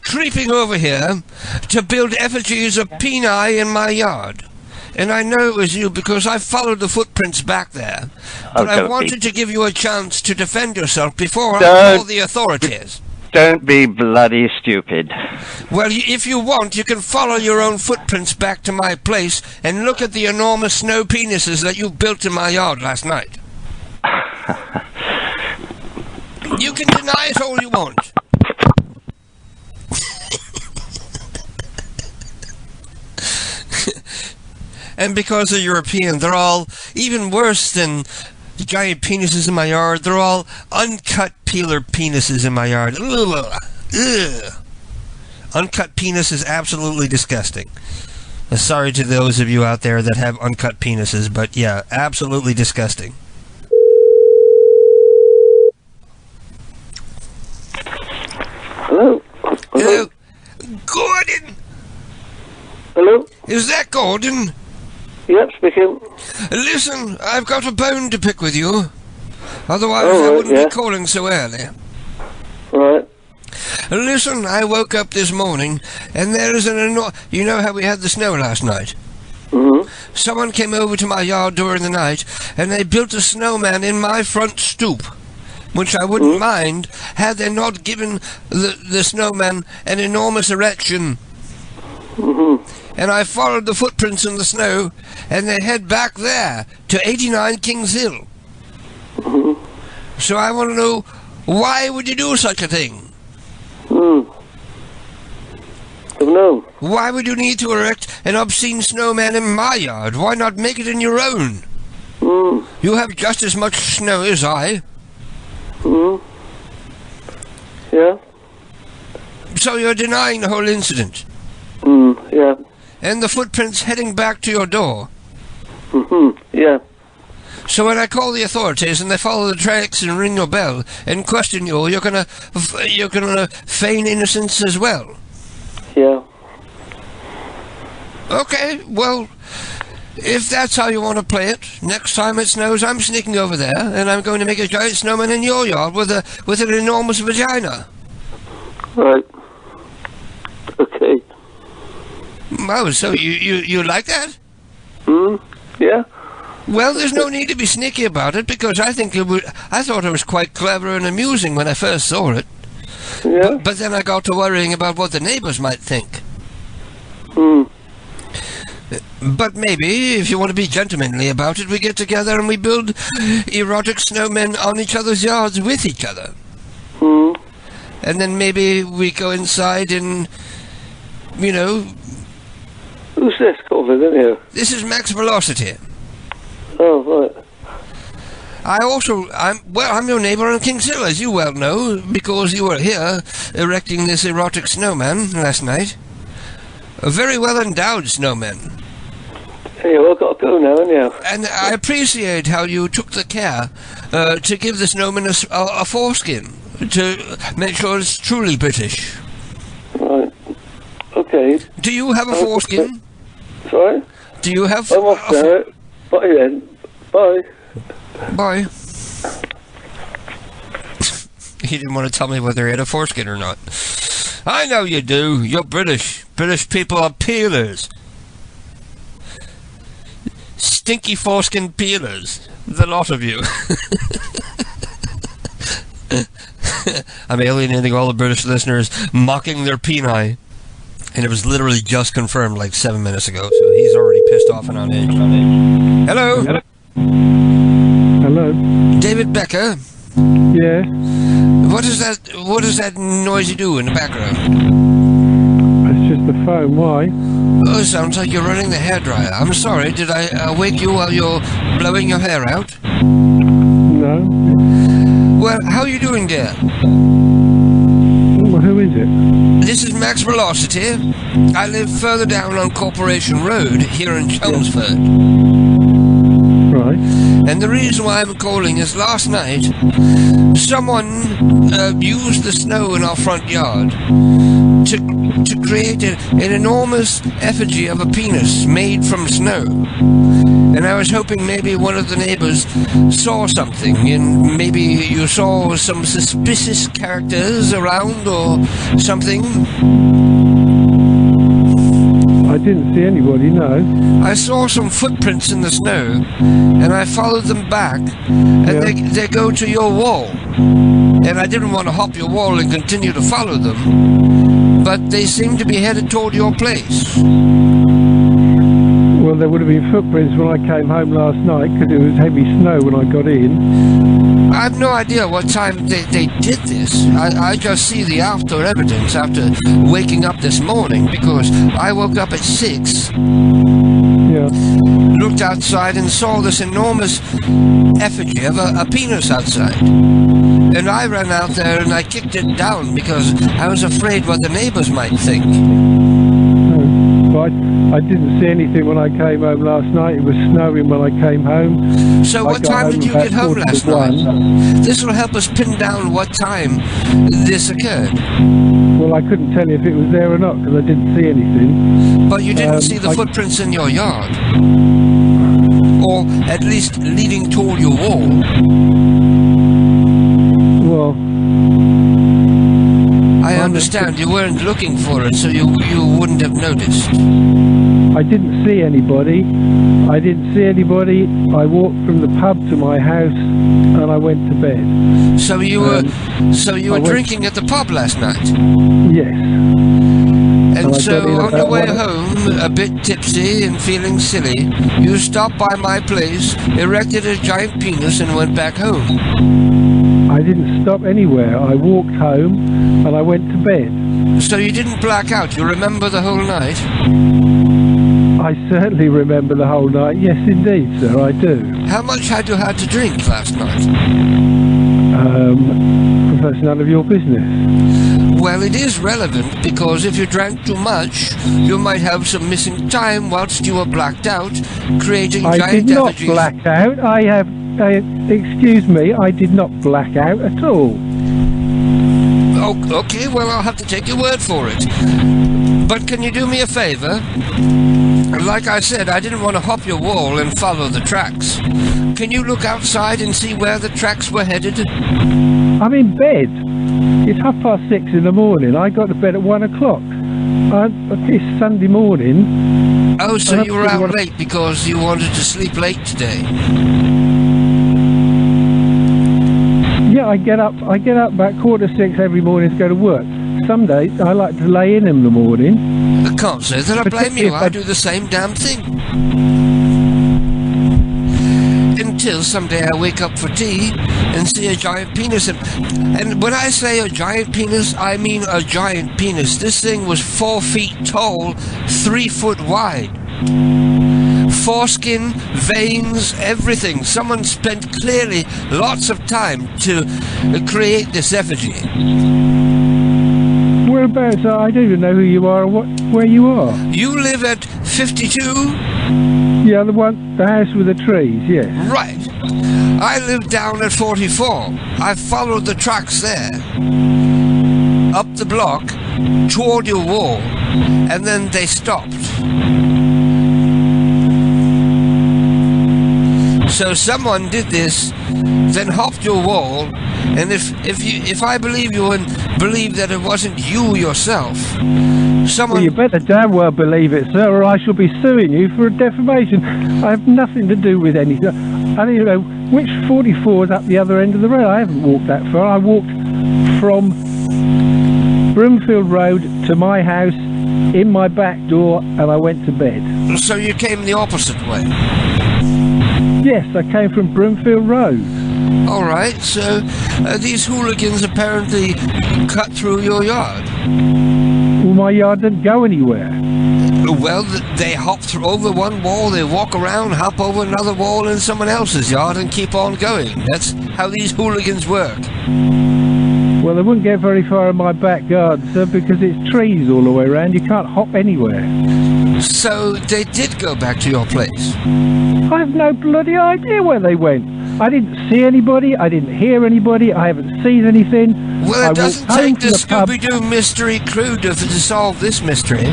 creeping over here to build effigies of peni in my yard. And I know it was you because I followed the footprints back there. But I wanted to give you a chance to defend yourself before I call the authorities. Don't be bloody stupid. Well, if you want, you can follow your own footprints back to my place and look at the enormous snow penises that you built in my yard last night. You can deny it all you want. And because they're European, they're all even worse than the giant penises in my yard. They're all uncut peeler penises in my yard. Ugh. Uncut penis is absolutely disgusting. Sorry to those of you out there that have uncut penises, but yeah, absolutely disgusting. Hello? Hello? Gordon! Hello? Is that Gordon? Yep, speaking. Listen, I've got a bone to pick with you. Otherwise I wouldn't be calling so early. Right. Listen, I woke up this morning, and there is you know how we had the snow last night? Mm-hmm. Someone came over to my yard during the night, and they built a snowman in my front stoop, which I wouldn't mind had they not given the snowman an enormous erection. Mm-hmm. And I followed the footprints in the snow, and they head back there to 89 Kings Hill. Mm-hmm. So I want to know, why would you do such a thing? No. Why would you need to erect an obscene snowman in my yard? Why not make it in your own? You have just as much snow as I. Yeah. So you're denying the whole incident? Yeah. And the footprints heading back to your door? Yeah. So when I call the authorities and they follow the tracks and ring your bell and question you, you're gonna feign innocence as well? Yeah. Okay, well, if that's how you want to play it, next time it snows, I'm sneaking over there and I'm going to make a giant snowman in your yard with an enormous vagina. Right. Okay. Oh, so you like that? Yeah. Well, there's no need to be sneaky about it because I thought it was quite clever and amusing when I first saw it. Yeah. But then I got to worrying about what the neighbors might think. But maybe, if you want to be gentlemanly about it, we get together and we build erotic snowmen on each other's yards with each other. And then maybe we go inside and, you know... Who's this calling in here? This is Max Velocity. Oh, right. I'm your neighbour on King's Hill, as you well know, because you were here erecting this erotic snowman last night. A very well endowed snowman. Yeah, well, I've got to go now, anyhow. And I appreciate how you took the care to give the snowman a foreskin, to make sure it's truly British. Right. Okay. Do you have a foreskin? Sorry? Do you have I'm off now. Bye then. Bye. Bye. He didn't want to tell me whether he had a foreskin or not. I know you do. You're British. British people are peelers. Stinky foreskin peelers. The lot of you. I'm alienating all the British listeners, mocking their peni. And it was literally just confirmed like 7 minutes ago, so he's already pissed off and on edge. Hello? Hello? David Becker? Yeah? What is that noise you do in the background? It's just the phone, why? Oh, it sounds like you're running the hairdryer. I'm sorry, did I wake you while you're blowing your hair out? No. Well, how are you doing, dear? Well, who is it? This is Max Velocity. I live further down on Corporation Road here in Chelmsford. Right. And the reason why I'm calling is last night, someone used the snow in our front yard to create an enormous effigy of a penis made from snow. And I was hoping maybe one of the neighbors saw something, and maybe you saw some suspicious characters around or something. I didn't see anybody, no. I saw some footprints in the snow, and I followed them back, and they go to your wall. And I didn't want to hop your wall and continue to follow them, but they seem to be headed toward your place. Well, there would have been footprints when I came home last night, because it was heavy snow when I got in. I have no idea what time they did this. I just see the after evidence after waking up this morning, because I woke up at 6, looked outside and saw this enormous effigy of a penis outside. And I ran out there and I kicked it down because I was afraid what the neighbors might think. But I didn't see anything when I came home last night. It was snowing when I came home. So what time did you get home last night? This will help us pin down what time this occurred. Well, I couldn't tell you if it was there or not because I didn't see anything. But you didn't see the footprints in your yard? Or at least leading toward your wall? Well, I understand you weren't looking for it, so you wouldn't have noticed. I didn't see anybody. I walked from the pub to my house and I went to bed. So you were drinking at the pub last night? Yes. And so on your way home, a bit tipsy and feeling silly, you stopped by my place, erected a giant penis and went back home. I didn't stop anywhere. I walked home and I went to bed. So you didn't black out? You remember the whole night? I certainly remember the whole night. Yes, indeed, sir, I do. How much had you had to drink last night? That's none of your business. Well, it is relevant, because if you drank too much, you might have some missing time whilst you were blacked out, creating giant effigies. I did not black out. Excuse me, I did not black out at all. Oh, okay, well, I'll have to take your word for it. But can you do me a favour? Like I said, I didn't want to hop your wall and follow the tracks. Can you look outside and see where the tracks were headed? I'm in bed. It's 6:30 in the morning. I got to bed at 1 o'clock. It's Sunday morning. Oh, so you were out late because you wanted to sleep late today? Yeah, I get up about 6:15 every morning to go to work. Some days I like to lay in the morning. I can't say that I blame you. I do the same damn thing. Until someday I wake up for tea and see a giant penis. And when I say a giant penis, I mean a giant penis. This thing was 4 feet tall, 3 foot wide. Foreskin, veins, everything. Someone spent clearly lots of time to create this effigy. Whereabouts? I don't even know who you are or where you are. You live at 52? Yeah, the house with the trees, yes. Right. I live down at 44. I followed the tracks there. Up the block, toward your wall, and then they stopped. So someone did this, then hopped your wall, and if I believe you and believe that it wasn't you yourself, someone... Well, you better damn well believe it, sir, or I shall be suing you for defamation. I have nothing to do with anything. I don't even know which 44 is up the other end of the road. I haven't walked that far. I walked from Broomfield Road to my house in my back door, and I went to bed. So you came the opposite way? Yes, I came from Broomfield Road. All right, so these hooligans apparently cut through your yard. Well, my yard didn't go anywhere. Well, they hop through over one wall, they walk around, hop over another wall in someone else's yard and keep on going. That's how these hooligans work. Well, they wouldn't get very far in my back garden, sir, because it's trees all the way around. You can't hop anywhere. So they did go back to your place? I have no bloody idea where they went. I didn't see anybody, I didn't hear anybody, I haven't seen anything. Well, it doesn't take the Scooby-Doo mystery crew to solve this mystery.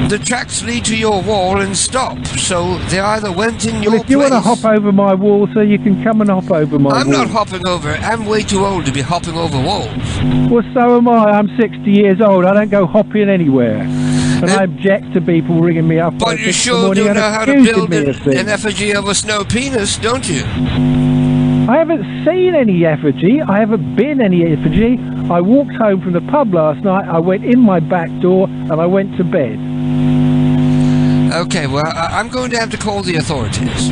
The tracks lead to your wall and stop, so they either went in your place... Well, if you want to hop over my wall, sir, you can come and hop over my wall. I'm not hopping over it. I'm way too old to be hopping over walls. Well, so am I. I'm 60 years old. I don't go hopping anywhere. And I object to people ringing me up. But you sure do know how to build an effigy of a snow penis, don't you? I haven't seen any effigy. I haven't been any effigy. I walked home from the pub last night. I went in my back door and I went to bed. Okay, well, I'm going to have to call the authorities.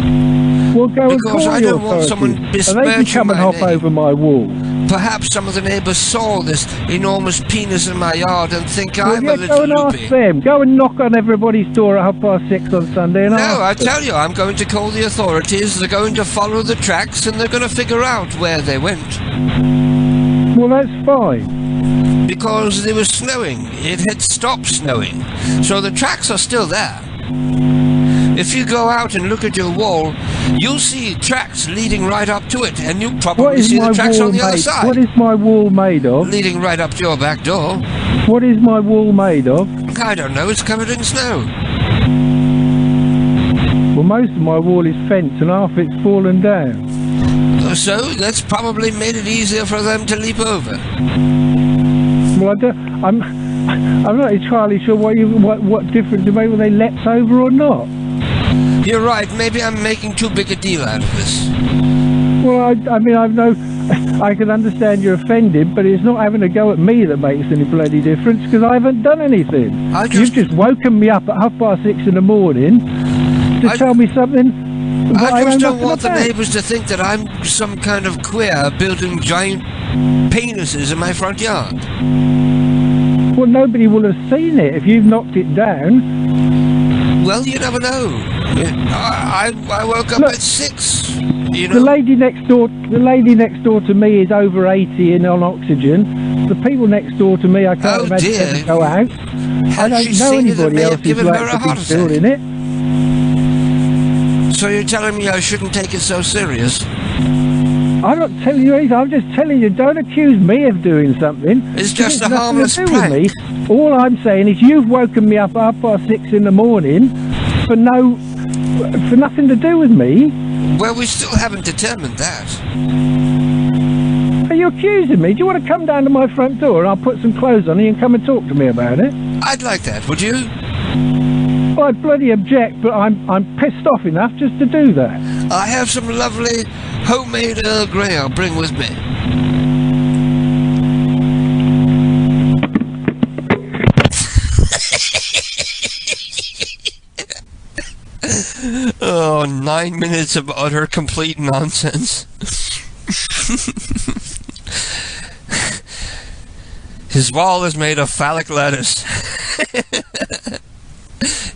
Well, go and call because I the don't want authorities. someone besmirching And they can come and hop over my wall. Perhaps some of the neighbours saw this enormous penis in my yard and think I'm a Go little and loopy. ask them. Go and knock on everybody's door at 6:30 on Sunday and ask No, I them. tell you, I'm going to call the authorities. They're going to follow the tracks and they're going to figure out where they went. Well, that's fine. Because it was snowing. It had stopped snowing. So the tracks are still there. If you go out and look at your wall, you'll see tracks leading right up to it, and you'll What probably is see my the tracks wall on the other made? side. What is my wall made of? Leading right up to your back door. What is my wall made of? I don't know, it's covered in snow. Well, most of my wall is fenced and half it's fallen down. So that's probably made it easier for them to leap over. Well, I'm not entirely sure what difference it made whether they leapt over or not. You're right, maybe I'm making too big a deal out of this. Well, I mean, I can understand you're offended, but it's not having a go at me that makes any bloody difference, because I haven't done anything. You've just woken me up at 6:30 in the morning to tell me something that I just know don't nothing want the about. neighbours to think that I'm some kind of queer building giant penises in my front yard. Well, nobody will have seen it if you've knocked it down. Well, you never know. I woke up at 6. You know? The lady next door to me is over 80 and on oxygen. The people next door to me, I can't imagine dear. them go out. I don't she know seen it, it anybody may else have who's given her a like to heart be attack. building it. So you're telling me I shouldn't take it so serious? I'm not telling you anything. I'm just telling you, don't accuse me of doing something. It's just a nothing harmless to do with prank. me. All I'm saying is you've woken me up at 6:30 in the morning for nothing to do with me. Well, we still haven't determined that. Are you accusing me? Do you want to come down to my front door and I'll put some clothes on you and come and talk to me about it? I'd like that, would you? Well, I'd bloody object, but I'm pissed off enough just to do that. I have some lovely homemade Earl Grey I'll bring with me. on 9 minutes of utter complete nonsense. His wall is made of phallic lettuce.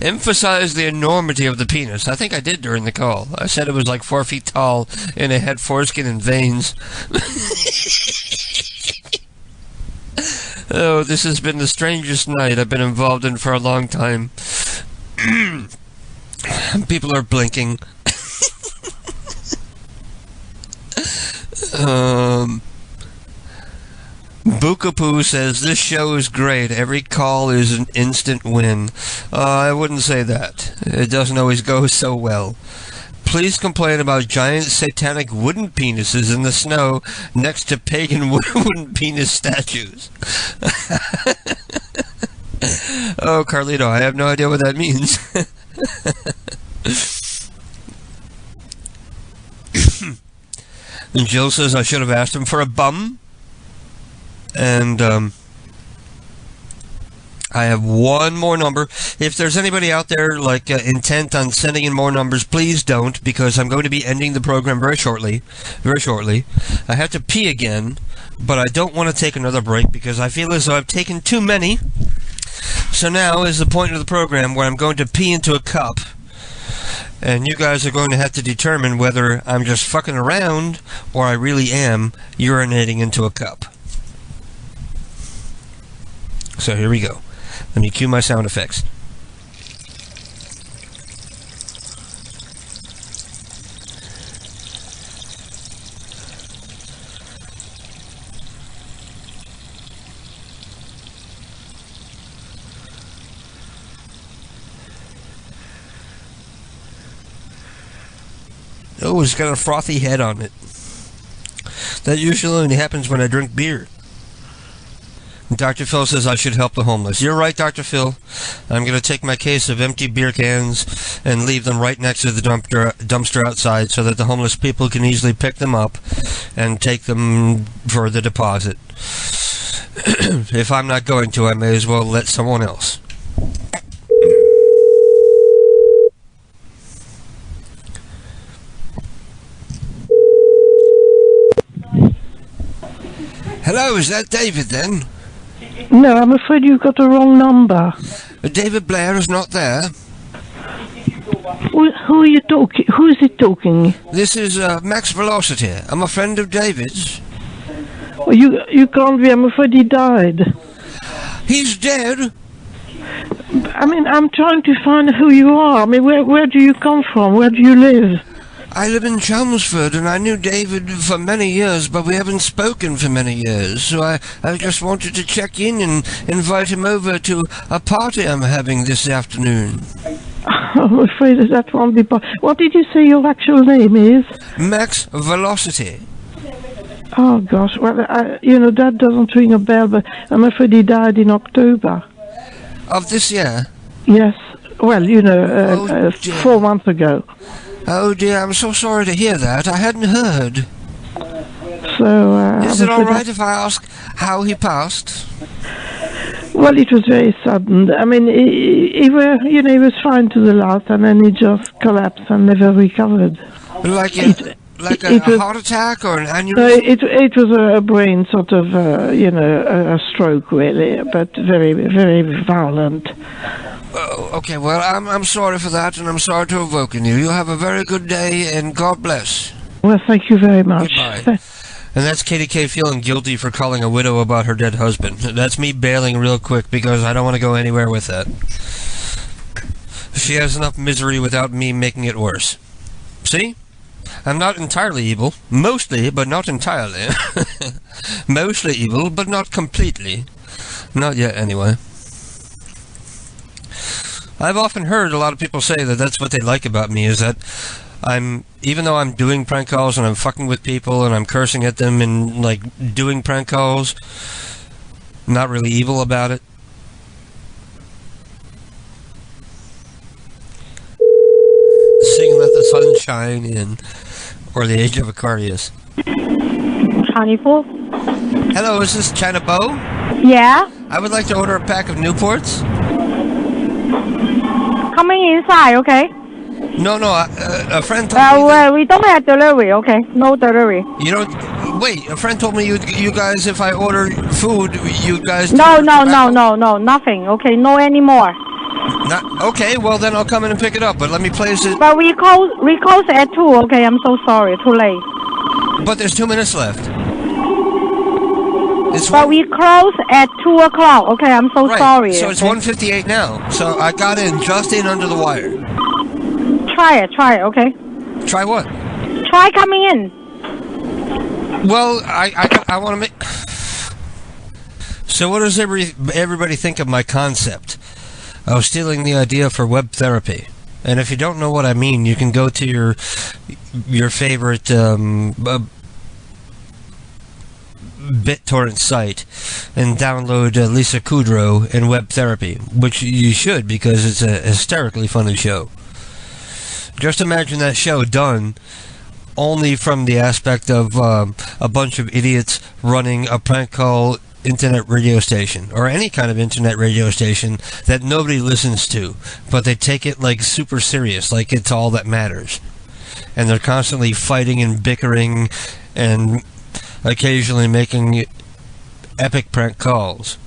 Emphasize the enormity of the penis. I think I did during the call. I said it was like 4 feet tall and it had foreskin and veins. Oh, this has been the strangest night I've been involved in for a long time. People are blinking. Bookapoo says, this show is great. Every call is an instant win. I wouldn't say that. It doesn't always go so well. Please complain about giant satanic wooden penises in the snow next to pagan wooden penis statues. Oh, Carlito, I have no idea what that means. And Jill says I should have asked him for a bum. And I have one more number. If there's anybody out there like intent on sending in more numbers, please don't, because I'm going to be ending the program very shortly. Very shortly. I have to pee again, but I don't want to take another break because I feel as though I've taken too many. So now is the point of the program where I'm going to pee into a cup. And you guys are going to have to determine whether I'm just fucking around or I really am urinating into a cup. So here we go. Let me cue my sound effects. Oh, it's got a frothy head on it. That usually only happens when I drink beer. Dr. Phil says I should help the homeless. You're right, Dr. Phil. I'm going to take my case of empty beer cans and leave them right next to the dumpster outside so that the homeless people can easily pick them up and take them for the deposit. If I'm not going to, I may as well let someone else. Hello, is that David then? No, I'm afraid you've got the wrong number. David Blair is not there. Who are you talking? Who is it talking? This is Max Velocity. I'm a friend of David's. Well, you can't be. I'm afraid he died. He's dead? I mean, I'm trying to find who you are. I mean, where do you come from? Where do you live? I live in Chelmsford, and I knew David for many years, but we haven't spoken for many years, so I just wanted to check in and invite him over to a party I'm having this afternoon. I'm afraid that won't be possible. What did you say your actual name is? Max Velocity. Oh, gosh. Well, that doesn't ring a bell, but I'm afraid he died in October. Of this year? Yes. Well, 4 months ago. Oh dear, I'm so sorry to hear that. I hadn't heard. So, is it all right if I ask how he passed? Well, it was very sudden. I mean, he was fine to the last, and then he just collapsed and never recovered. Like a heart attack or an aneurysm? No, it was a brain sort of, a stroke really, but very, very violent. Oh, okay, well, I'm sorry for that, and I'm sorry to have woken you. You have a very good day, and God bless. Well, thank you very much. Goodbye. And that's Katie K feeling guilty for calling a widow about her dead husband. That's me bailing real quick because I don't want to go anywhere with that. She has enough misery without me making it worse. See? I'm not entirely evil. Mostly, but not entirely. Mostly evil, but not completely. Not yet, anyway. I've often heard a lot of people say that that's what they like about me, is that even though I'm doing prank calls and I'm fucking with people and I'm cursing at them and, like, doing prank calls, I'm not really evil about it. Sing Let the Sun Shine In, or The Age of Aquarius. Honeypool? Hello, is this China Bo? Yeah? I would like to order a pack of Newports. Coming inside, okay? No, a friend told me. We don't have delivery. Okay, no delivery. You don't. Wait, a friend told me you guys, if I order food, you guys. No, nothing. Okay, no anymore. Okay, well then I'll come in and pick it up. But let me place it. But we close at 2. Okay, I'm so sorry. Too late. But there's 2 minutes left. We close at 2 o'clock. Okay, I'm so sorry. So it's 1:58 now. So I got just in under the wire. Try it. Okay. Try what? Try coming in. Well, I want to make. So what does everybody think of my concept of stealing the idea for web therapy? And if you don't know what I mean, you can go to your favorite BitTorrent site and download Lisa Kudrow and Web Therapy, which you should, because it's a hysterically funny show. Just imagine that show done only from the aspect of a bunch of idiots running a prank call internet radio station, or any kind of internet radio station that nobody listens to, but they take it like super serious, like it's all that matters. And they're constantly fighting and bickering and occasionally making epic prank calls.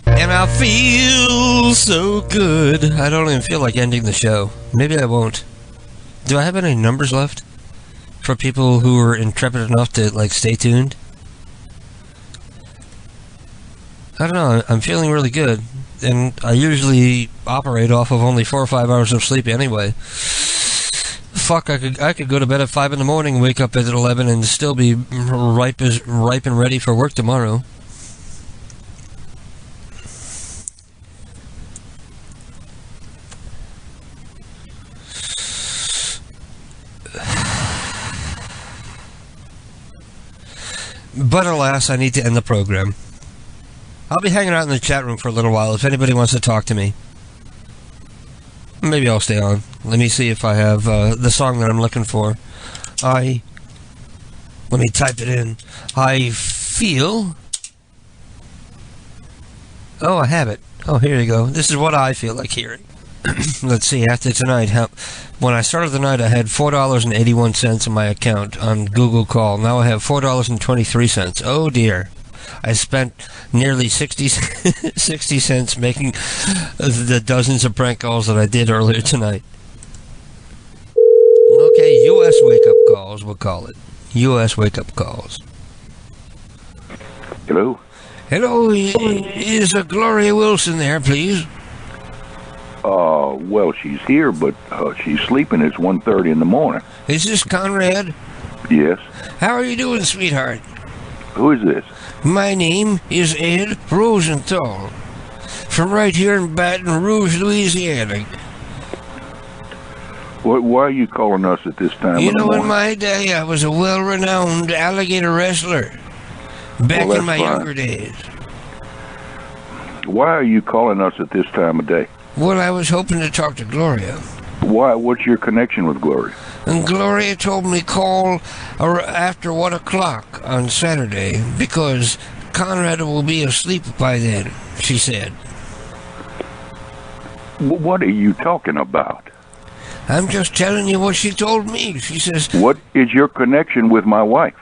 And I feel so good. I don't even feel like ending the show. Maybe I won't. Do I have any numbers left for people who are intrepid enough to stay tuned? I don't know. I'm feeling really good, and I usually operate off of only 4 or 5 hours of sleep anyway. Fuck, I could go to bed at 5 in the morning, wake up at 11, and still be ripe and ready for work tomorrow. But alas, I need to end the program. I'll be hanging out in the chat room for a little while if anybody wants to talk to me. Maybe I'll stay on. Let me see if I have the song that I'm looking for. Let me type it in. I feel... Oh, I have it. Oh, here you go. This is what I feel like hearing. Let's see, after tonight, when I started the night, I had $4.81 in my account on Google Call. Now I have $4.23. Oh dear. I spent nearly 60 cents making the dozens of prank calls that I did earlier tonight. Okay, U.S. wake-up calls, we'll call it. U.S. wake-up calls. Hello? Hello, is Gloria Wilson there, please? Well, she's here, but she's sleeping. It's 1:30 in the morning. Is this Conrad? Yes. How are you doing, sweetheart? Who is this? My name is Ed Rosenthal, from right here in Baton Rouge, Louisiana. Why are you calling us at this time? You know, in my day, I was a well-renowned alligator wrestler. Back in my younger days. Why are you calling us at this time of day? Well, I was hoping to talk to Gloria. Why? What's your connection with Gloria? And Gloria told me call after 1 o'clock on Saturday because Conrad will be asleep by then, she said. What are you talking about? I'm just telling you what she told me. She says... What is your connection with my wife?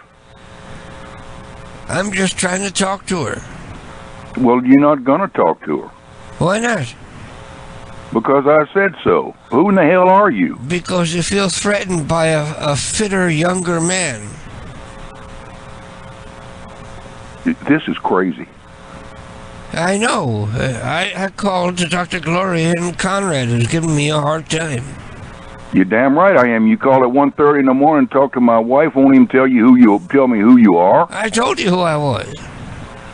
I'm just trying to talk to her. Well, you're not going to talk to her. Why not? Because I said so. Who in the hell are you? Because you feel threatened by a fitter, younger man. This is crazy. I know. I called to Dr. Gloria, and Conrad is giving me a hard time. You're damn right I am. You call at 1:30 in the morning, talk to my wife, won't even tell me who you are. I told you who I was.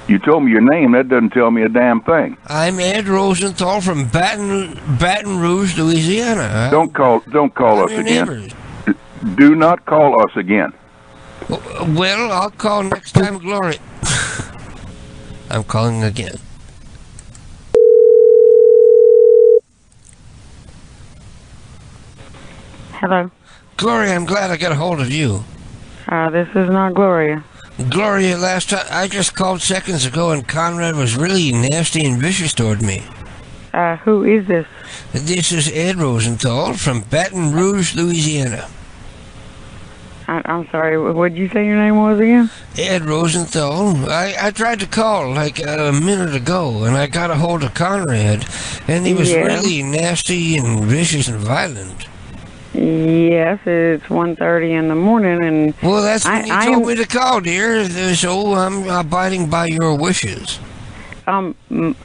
You told me your name. That doesn't tell me a damn thing. I'm Ed Rosenthal from Baton Rouge, Louisiana. Don't call us again. Neighbors. Do not call us again. Well, I'll call next time, Gloria. I'm calling again. Hello. Gloria, I'm glad I got a hold of you. This is not Gloria. Gloria, last time I just called seconds ago and Conrad was really nasty and vicious toward me. Who is this? This is Ed Rosenthal from Baton Rouge, Louisiana. I'm sorry, what did you say your name was again? Ed Rosenthal. I tried to call like a minute ago, and I got a hold of Conrad, and he was really nasty and vicious and violent. Yes, it's 1:30 in the morning, and... Well, that's when you told me to call, dear, so I'm abiding by your wishes. I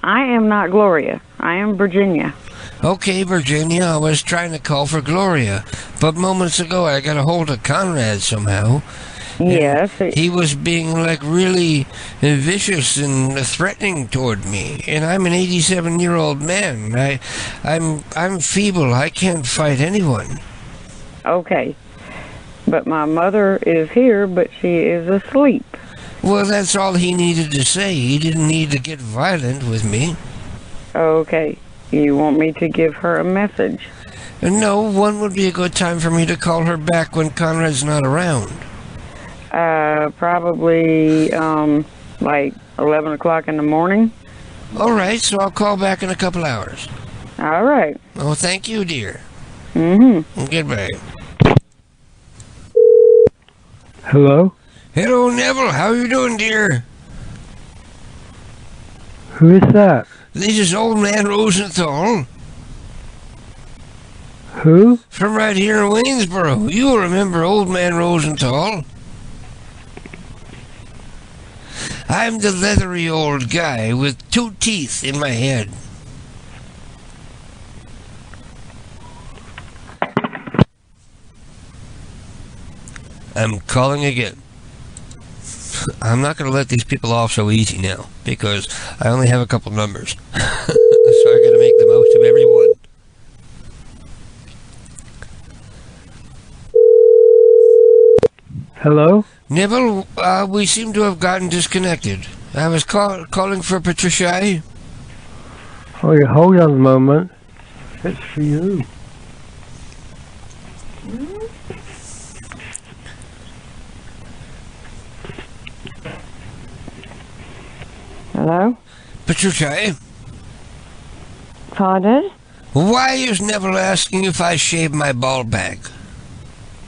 am not Gloria. I am Virginia. Okay, Virginia, I was trying to call for Gloria, but moments ago I got a hold of Conrad somehow. Yes. He was being, like, really vicious and threatening toward me, and I'm an 87-year-old man. I'm feeble. I can't fight anyone. Okay. But my mother is here, but she is asleep. Well, that's all he needed to say. He didn't need to get violent with me. Okay. You want me to give her a message? No, one would be a good time for me to call her back when Conrad's not around. Probably, like 11 o'clock in the morning. All right, so I'll call back in a couple hours. All right. Oh, thank you, dear. Mm-hmm. Goodbye. Hello? Hello, Neville. How are you doing, dear? Who is that? This is Old Man Rosenthal. Who? From right here in Waynesboro. You'll remember Old Man Rosenthal. I'm the leathery old guy with 2 teeth in my head. I'm calling again. I'm not going to let these people off so easy now, because I only have a couple numbers. So I got to make the most of every one. Hello? Neville, we seem to have gotten disconnected. I was calling for Patricia. Oh, yeah, hold on a moment. It's for you. Hello? Patricia? Pardon? Why is Neville asking if I shave my bald bag?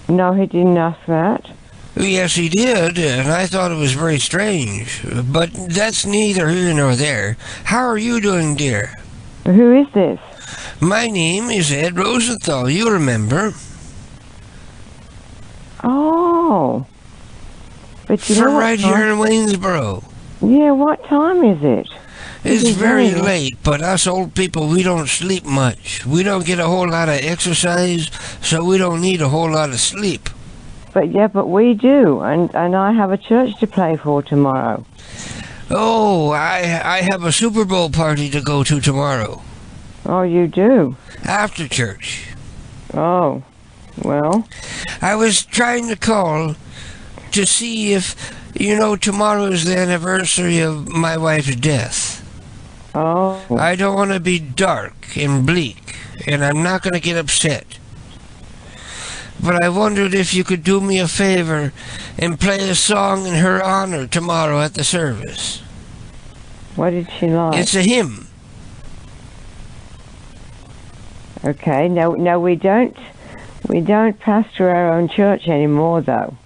No, he didn't ask that. Yes, he did, and I thought it was very strange. But that's neither here nor there. How are you doing, dear? Who is this? My name is Ed Rosenthal, you remember. Oh. But you From know right here in Waynesboro. Yeah, what time is it? It's very late, but us old people, we don't sleep much. We don't get a whole lot of exercise, so we don't need a whole lot of sleep. But we do, and I have a church to play for tomorrow. Oh, I have a Super Bowl party to go to tomorrow. Oh, you do? After church. Oh, well. I was trying to call to see if, you know, tomorrow is the anniversary of my wife's death. Oh. I don't want to be dark and bleak, and I'm not going to get upset. But I wondered if you could do me a favor and play a song in her honor tomorrow at the service. What did she like? It's a hymn. Okay, no, we don't pastor our own church anymore, though.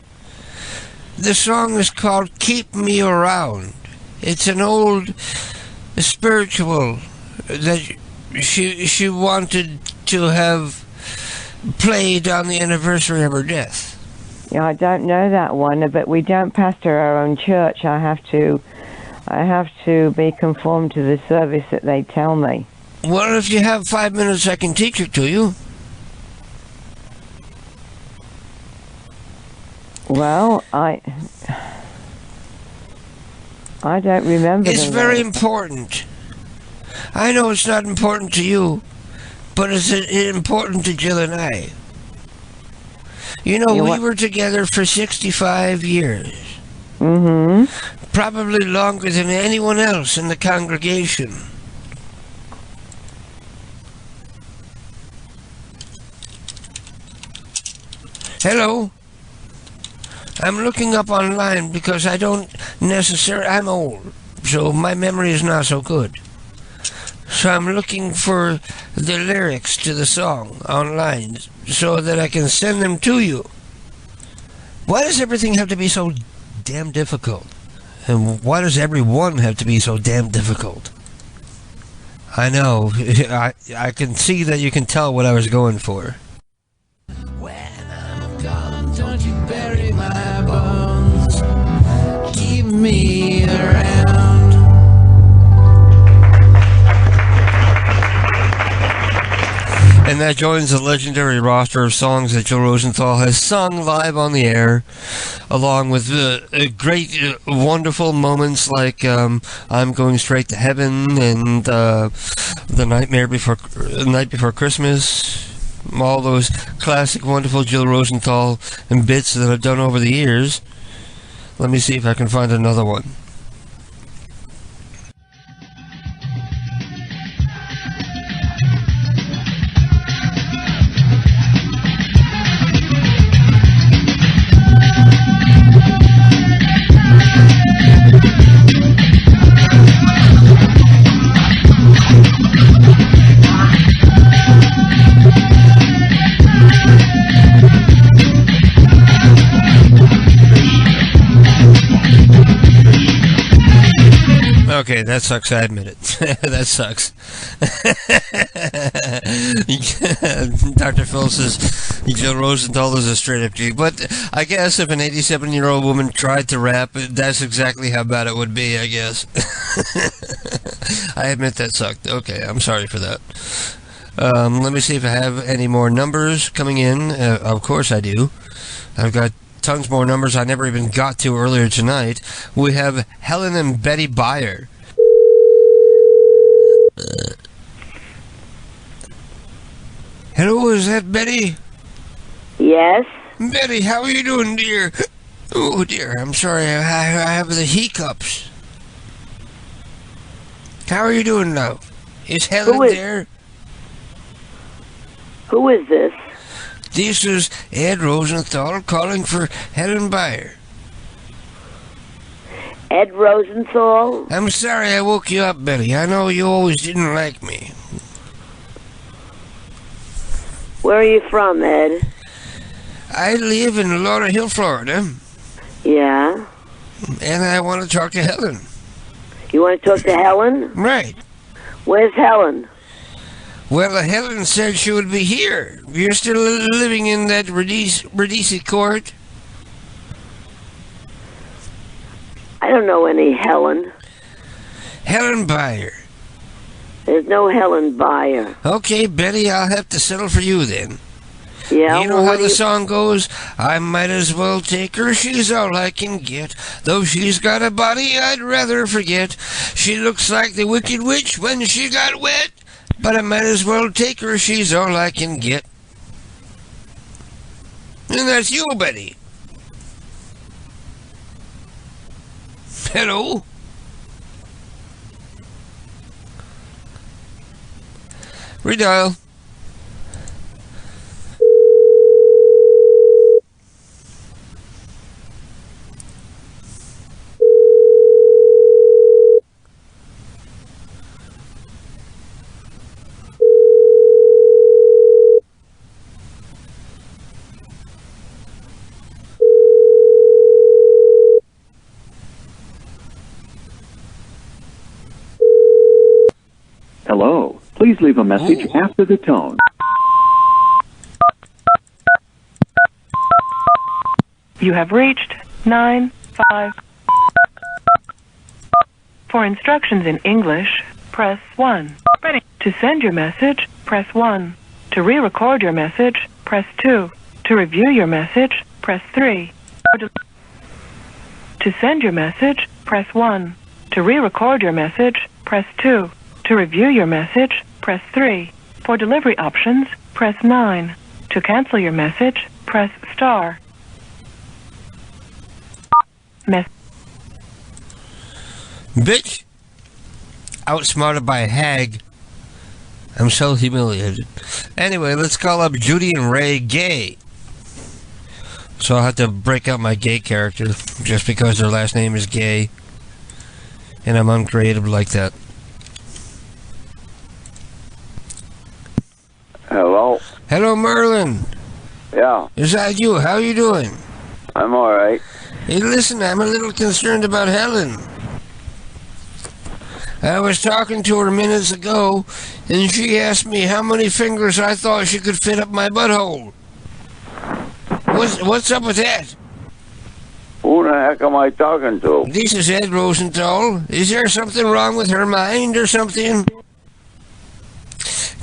The song is called Keep Me Around. It's an old spiritual that she wanted to have played on the anniversary of her death. Yeah, I don't know that one, but we don't pastor our own church. I have to be conformed to the service that they tell me. Well, if you have 5 minutes, I can teach it to you. Well, I don't remember. It's very important. I know it's not important to you, but it's important to Jill and I. You know, we were together for 65 years. Mm-hmm. Probably longer than anyone else in the congregation. Hello? I'm looking up online because I don't necessarily... I'm old, so my memory is not so good. So I'm looking for the lyrics to the song online so that I can send them to you. Why does everything have to be so damn difficult? And why does everyone have to be so damn difficult? I know. I can see that you can tell what I was going for. Don't you bury my bones. Keep me around. And that joins the legendary roster of songs that Joe Rosenthal has sung live on the air, along with great, wonderful moments like "I'm Going Straight to Heaven" and "The Night Before Christmas." All those classic, wonderful Jill Rosenthal and bits that I've done over the years. Let me see if I can find another one. Okay, that sucks, I admit it. That sucks. Dr. Phil says Joe Rosenthal is a straight-up G. But I guess if an 87-year-old woman tried to rap, that's exactly how bad it would be, I guess. I admit that sucked. Okay, I'm sorry for that. Let me see if I have any more numbers coming in. Of course I do. I've got tons more numbers I never even got to earlier tonight. We have Helen and Betty Byer. Hello, is that Betty? Yes. Betty, how are you doing, dear? Oh, dear, I'm sorry, I have the hiccups. How are you doing now? Is Helen there? Who is this? This is Ed Rosenthal calling for Helen Byer. Ed Rosenthal? I'm sorry I woke you up, Betty. I know you always didn't like me. Where are you from, Ed? I live in Laurel Hill, Florida. Yeah? And I want to talk to Helen. You want to talk to Helen? Right. Where's Helen? Well, Helen said she would be here. You're still living in that Radice Court? I don't know any Helen. Helen Byer. There's no Helen Byer. Okay, Betty, I'll have to settle for you then. Yeah? You know how the song goes? I might as well take her, she's all I can get. Though she's got a body I'd rather forget. She looks like the Wicked Witch when she got wet. But I might as well take her, she's all I can get. And that's you, Betty. Hello? Redial. Hello. Please leave a message after the tone. You have reached 95. For instructions in English, press 1. Ready. To send your message, press 1. To re-record your message, press 2. To review your message, press 3. To send your message, press 1. To re-record your message, press 2. To review your message, press 3. For delivery options, press 9. To cancel your message, press star. Bitch! Outsmarted by a hag. I'm so humiliated. Anyway, let's call up Judy and Ray Gay. So I'll have to break out my gay character just because their last name is Gay. And I'm uncreative like that. Hello, Merlin. Yeah, Is that you? How you doing? I'm all right. Hey, listen, I'm a little concerned about Helen. I was talking to her minutes ago, and she asked me how many fingers I thought she could fit up my butthole. What's up with that? Who the heck am I talking to? This is Ed Rosenthal. Is there something wrong with her mind or something?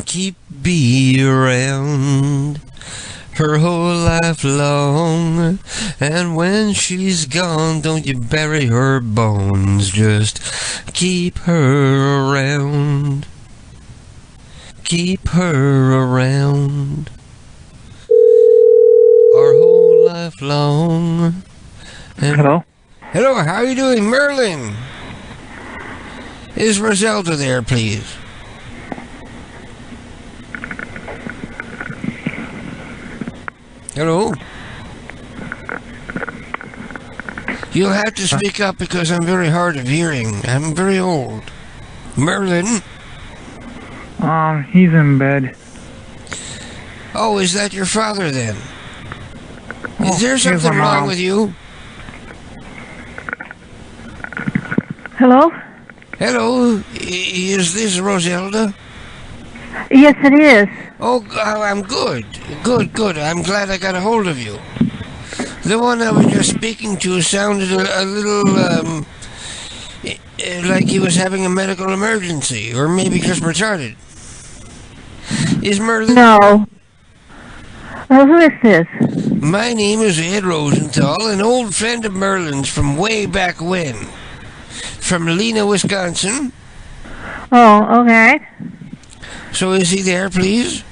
Keep me around her whole life long, and when she's gone, don't you bury her bones. Just keep her around. Keep her around our whole life long. And Hello? Hello, how are you doing, Merlin? Is Roselda there, please? Hello? You'll have to speak up because I'm very hard of hearing. I'm very old. Merlin? He's in bed. Oh, is that your father then? Is there here's my something wrong mom. with you? Hello? Hello? Is this Roselda? Yes, it is. Oh, I'm good. Good. I'm glad I got a hold of you. The one I was just speaking to sounded a little, like he was having a medical emergency, or maybe just retarded. Is Merlin? No. Who is this? My name is Ed Rosenthal, an old friend of Merlin's from way back when. From Lena, Wisconsin. Oh, okay. So is he there, please?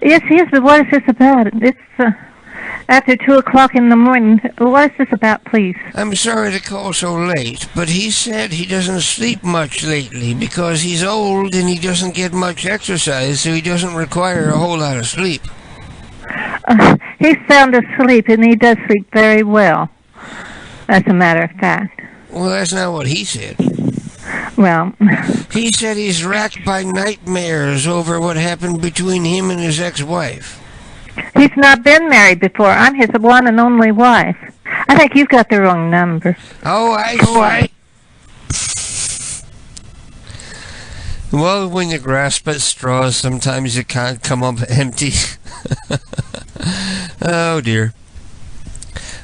Yes, but what is this about? It's after 2 o'clock in the morning. What is this about, please? I'm sorry to call so late, but he said he doesn't sleep much lately because he's old and he doesn't get much exercise, so he doesn't require a whole lot of sleep. He's sound asleep, and he does sleep very well, as a matter of fact. Well, that's not what he said. Well, he said he's racked by nightmares over what happened between him and his ex-wife. he's not been married before. I'm his one and only wife. I think you've got the wrong number. Oh, I see. Well, when you grasp at straws, sometimes you can't come up empty. Oh, dear.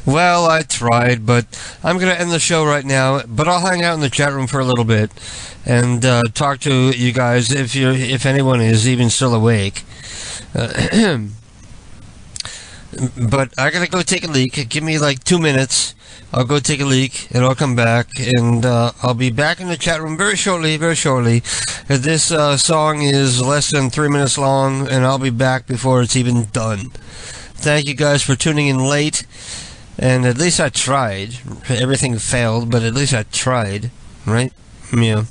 Well, I tried, but I'm going to end the show right now, but I'll hang out in the chat room for a little bit and talk to you guys if anyone is even still awake. But I got to go take a leak. Give me like 2 minutes. I'll go take a leak and I'll come back and I'll be back in the chat room very shortly. This song is less than 3 minutes long and I'll be back before it's even done. Thank you guys for tuning in late. And at least I tried. Everything failed, but at least I tried, right? Yeah.